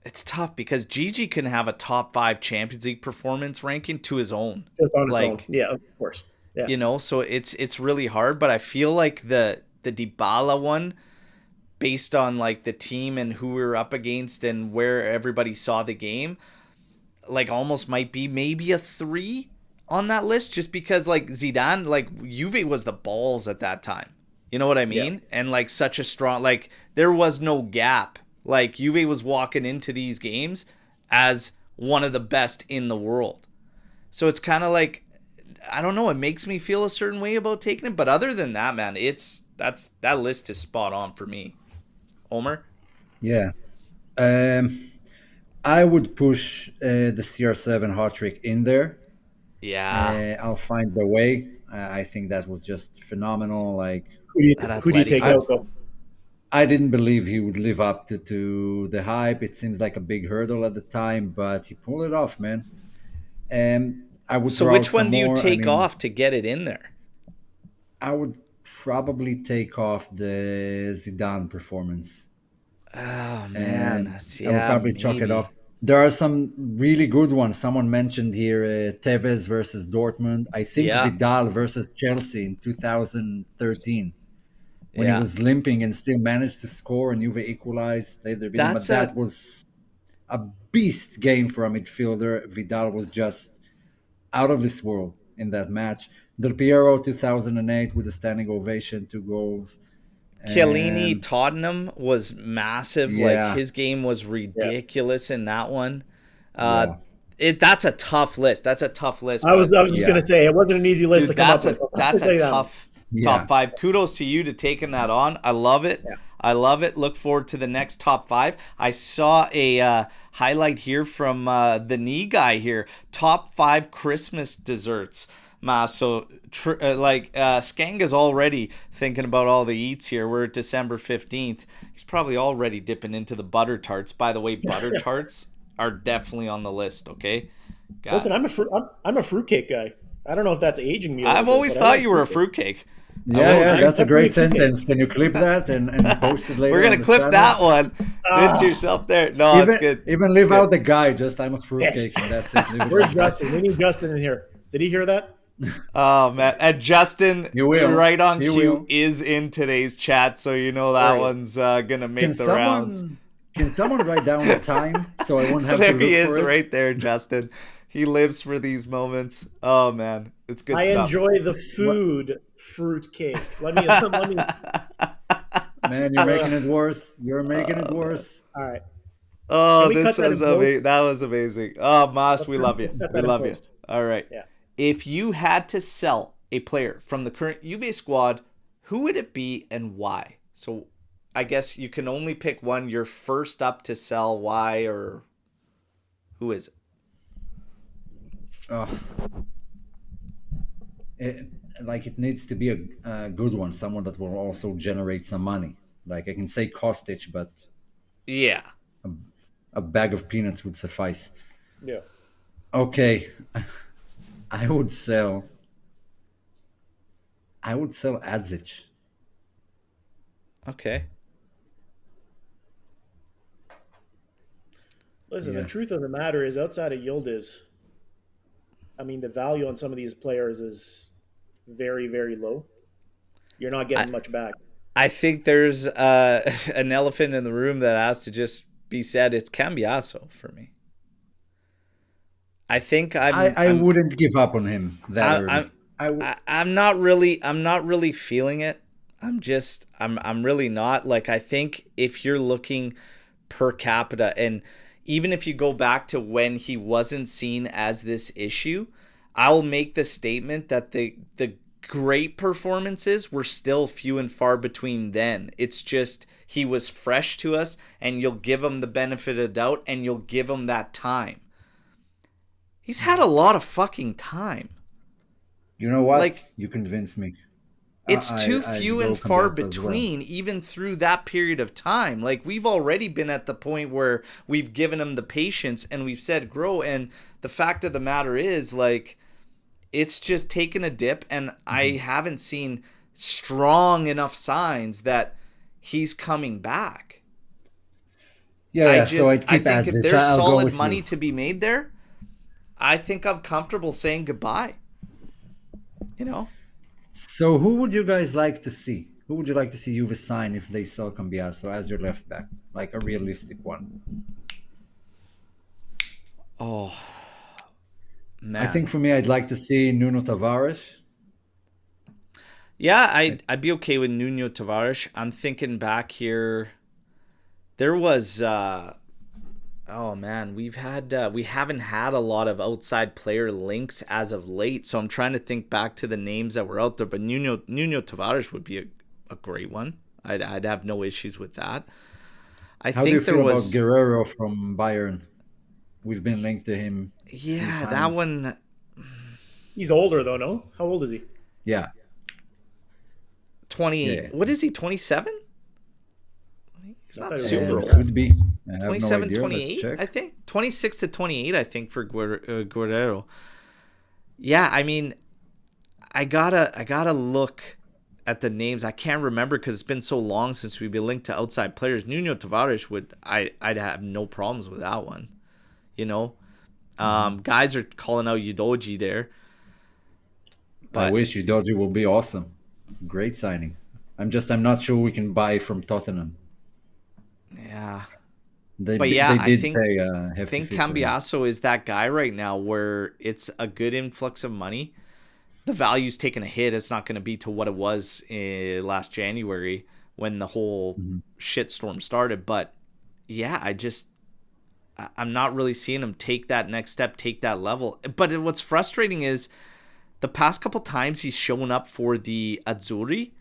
it's tough because Gigi can have a top 5 Champions League performance ranking to his own. Just on his own. Yeah, of course. Yeah. So it's really hard, but I feel like the Dybala one, based on like the team and who we were up against and where everybody saw the game, like almost might be maybe a 3 on that list, just because like Zidane, like Juve was the balls at that time. You know what I mean? Yeah. And like such a strong, like there was no gap. Like Juve was walking into these games as one of the best in the world. So it's kind of like, I don't know, it makes me feel a certain way about taking it. But other than that, man, that list is spot on for me. Omer? Yeah. Um, I would push the CR7 hot trick in there. Yeah. I'll find the way. I think that was just phenomenal. Like That Who do you take Atletico. out though? I didn't believe he would live up to the hype. It seems like a big hurdle at the time, but he pulled it off, man. And I would So throw out which one some do you more. I take mean, off to get it in there? I would probably take off the Zidane performance. Oh, man. And I would Yeah, probably chalk it maybe. off. There are some really good ones. Someone mentioned here Tevez versus Dortmund. I think Yeah. Vidal versus Chelsea in 2013 when he Yeah. was limping and still managed to score and Juve equalized. Later beat him, That's but that a was a beast game for a midfielder. Vidal was just out of this world in that match. Del Piero 2008 with a standing ovation, 2 goals. Chiellini And Tottenham was massive. Like yeah, his game was Yeah. ridiculous in that one. Uh, yeah, that's a tough list. That's a tough list, I was but I was just yeah, gonna say it wasn't an easy list to dude, come up with. that's I'll tell a you that one. tough yeah. top five. Kudos to you to taking that on. I love it. Yeah. I love it. Look forward to the next top five. I saw a highlight here from the knee guy here. Top 5 Christmas desserts. So Skanga's already thinking about all the eats here. We're at December 15th. He's probably already dipping into the butter tarts. By the way, butter tarts are definitely on the list, okay? Listen, I'm a fruitcake guy. I don't know if that's aging me. A I've little always bit, but I thought like you were a fruitcake. fruitcake. Yeah, I'm that's a great definitely fruitcake. sentence. Can you clip that and post it later? We're on gonna the clip channel? that one. Ah. Did yourself there? No, it's good. Even leave It's good. out the guy. Just I'm a fruitcake, and that's it. Leave it Where's like that. Justin? We need Justin in here. Did he hear that? Oh man, and Justin, You will. right on You cue, will. is in today's chat, so you know that There he is. one's gonna make Can the rounds. someone write down the time so I won't have There to look he is, for it? right there, Justin. He lives for these moments. Oh man, it's good I stuff. enjoy the food fruitcake. Let me. Man, you're making it worse. You're making it worse. All right. Oh, Can we this cut that was in post? amazing. That was amazing. Oh, Moss, we love you. Cut We that in love you. post. All right. Yeah. If you had to sell a player from the current Juve squad, who would it be and why? So I guess you can only pick one. You're first up to sell. Why or who is it? Oh. It needs to be a good one, someone that will also generate some money. Like I can say Kostic, but Yeah. a bag of peanuts would suffice. Yeah. Okay, I would sell Adzic. Okay. Listen, Yeah. the truth of the matter is, outside of Yildis, I mean, the value on some of these players is very, very low. You're not getting much back. I think there's an elephant in the room that has to just be said. It's Cambiaso for me. I think I wouldn't give up on him that early. I'm not really feeling it. I'm really not. Like, I think if you're looking per capita, and even if you go back to when he wasn't seen as this issue, I'll make the statement that the great performances were still few and far between then. It's just he was fresh to us, and you'll give him the benefit of the doubt, and you'll give him that time. He's had a lot of fucking time. You know what? Like, you convinced me. It's too I'd few go and far Cambiaso as well. between, even through that period of time. Like, we've already been at the point where we've given him the patience and we've said grow. And the fact of the matter is, like, it's just taken a dip, and I haven't seen strong enough signs that he's coming back. Yeah, So I keep think if Adzic. there's I'll go solid with money you. to be made there, I think I'm comfortable saying goodbye. You know? So who would you guys like to see? Who would you like to see Juve sign if they sell Cambiaso as your left back? Like a realistic one. Oh, man. I think for me, I'd like to see Nuno Tavares. Yeah, I'd be okay with Nuno Tavares. I'm thinking back here. There was Oh man, we haven't had a lot of outside player links as of late, so I'm trying to think back to the names that were out there. But Nuno Tavares would be a great one. I'd have no issues with that. I How do you think there feel about was Guerrero from Bayern? We've been linked to him a few yeah that times. one. He's older though, no? How old is he? Yeah, 20. yeah. What is he? 27? He's I thought not he was super older. old. Could be. I have 27, no idea. 28, Let's I check. think. 26 to 28, I think, for Guerrero. Yeah, I mean, I gotta look at the names. I can't remember because it's been so long since we've been linked to outside players. Nuno Tavares I'd have no problems with that one. You know, guys are calling out Udoji there, I but wish Udoji will be awesome. Great signing. I'm not sure we can buy from Tottenham. yeah. They But yeah, they I did think pay a hefty think fee for him. Cambiasso is that guy right now where it's a good influx of money. The value's taking a hit. It's not going to be to what it was last January when the whole shitstorm started. But yeah, I'm not really seeing him take that next step, take that level. But what's frustrating is the past couple times he's shown up for the Azzurri,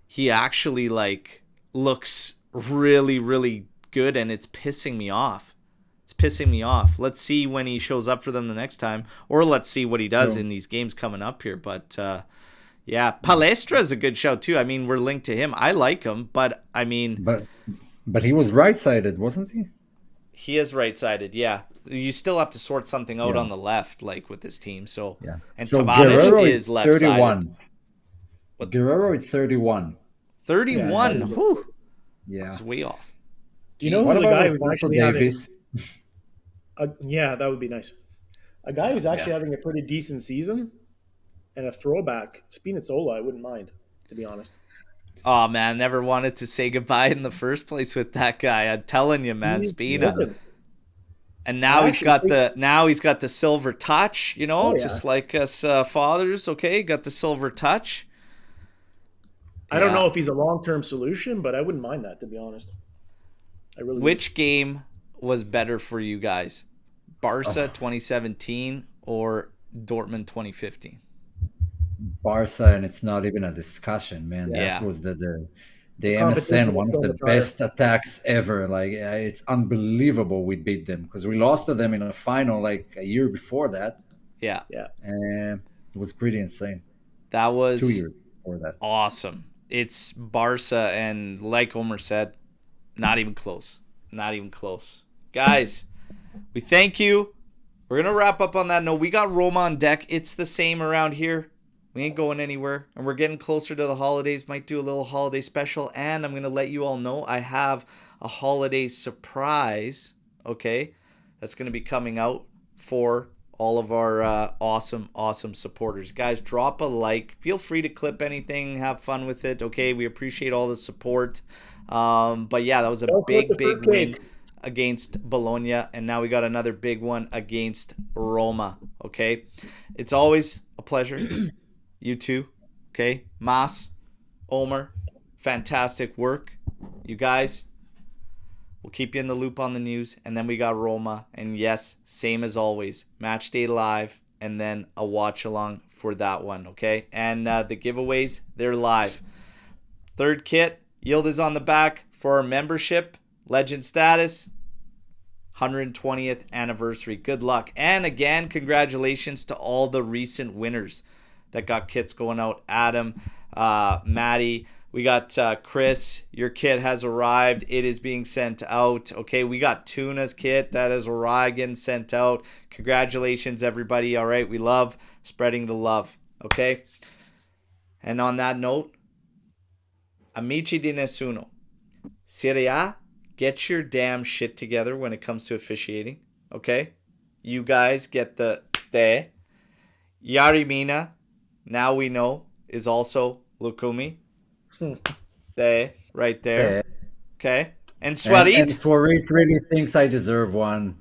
he actually like looks really, really good, and it's pissing me off. It's pissing me off. Let's see when he shows up for them the next time, or let's see what he does No. in these games coming up here. But yeah, Palestra is a good show too. I mean, we're linked to him. I like him, but I mean, But he was right-sided, wasn't he? he is right-sided. Yeah, you still have to sort something out Yeah. on the left, like with this team. So Yeah. and So Tavares Guerrero is is left-sided. 31. What? Guerrero is 31. 31. Yeah. Whew, Yeah. it's way off. Do you know What who's a about guy who's Alfonso actually having? Davis? Yeah, that would be nice. A guy who's actually Yeah. having a pretty decent season and a throwback. Spinazzola, I wouldn't mind, to be honest. Oh man, never wanted to say goodbye in the first place with that guy. I'm telling you, man, Spina. Listen, And now I he's got actually the silver touch, you know, Oh, yeah. just like us fathers. Okay, got the silver touch. I don't Yeah. know if he's a long-term solution, but I wouldn't mind that, to be honest. I really Which game was better for you guys, Barca 2017 or Dortmund 2015? Barca, and it's not even a discussion, man. Yeah. That was the competition MSN, one was of so the much higher. best attacks ever. Like it's unbelievable we beat them because we lost to them in a final like a year before that, Yeah, Yeah. and it was pretty insane. that 2 was years before that. awesome. It's Barca, and like Omer said, not even close. Not even close. Guys, we thank you. We're going to wrap up on that note. We got Roma on deck. It's the same around here. We ain't going anywhere. And we're getting closer to the holidays. Might do a little holiday special. And I'm going to let you all know I have a holiday surprise, okay, that's going to be coming out for all of our awesome supporters. Guys, drop a like. Feel free to clip anything. Have fun with it, okay? We appreciate all the support. But yeah, that was a Don't flip the big win fruitcake. against Bologna, and now we got another big one against Roma. Okay, it's always a pleasure. You too. Okay, Mas, Omer, fantastic work. You guys, we'll keep you in the loop on the news, and then we got Roma, and yes, same as always, match day live, and then a watch along for that one. Okay, and the giveaways, they're live. Third kit, Yildis on the back for our membership. Legend status, 120th anniversary. Good luck. And again, congratulations to all the recent winners that got kits going out. Adam, Maddie, we got Chris. Your kit has arrived. It is being sent out. Okay, we got Tuna's kit that has arrived, getting sent out. Congratulations, everybody. All right, we love spreading the love. Okay, and on that note, amici di nessuno, Serie A, get your damn shit together when it comes to officiating, okay? You guys get the te. Yarimina, now we know, is also Lukumi. Te, right there. Okay? And And Swarit, Swarit really thinks I deserve one.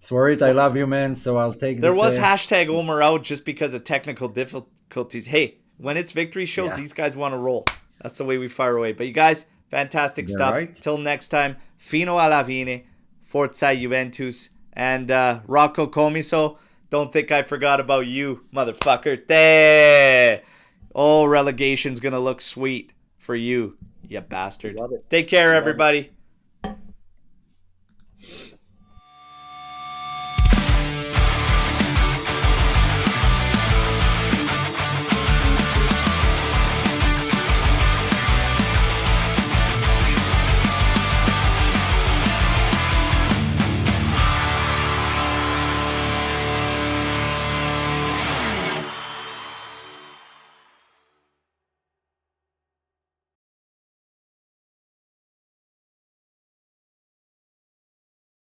Swarit, I love you, man. So I'll take. there the was te. hashtag Omer out just because of technical difficulties. Hey, when it's victory shows, Yeah. these guys want to roll. That's the way we fire away. But you guys, fantastic You're stuff. right. Till next time, fino alla fine, Forza Juventus. And Rocco Comiso, don't think I forgot about you, motherfucker. There. Oh, relegation's going to look sweet for you, you bastard. Love it. Take care, Love it. everybody.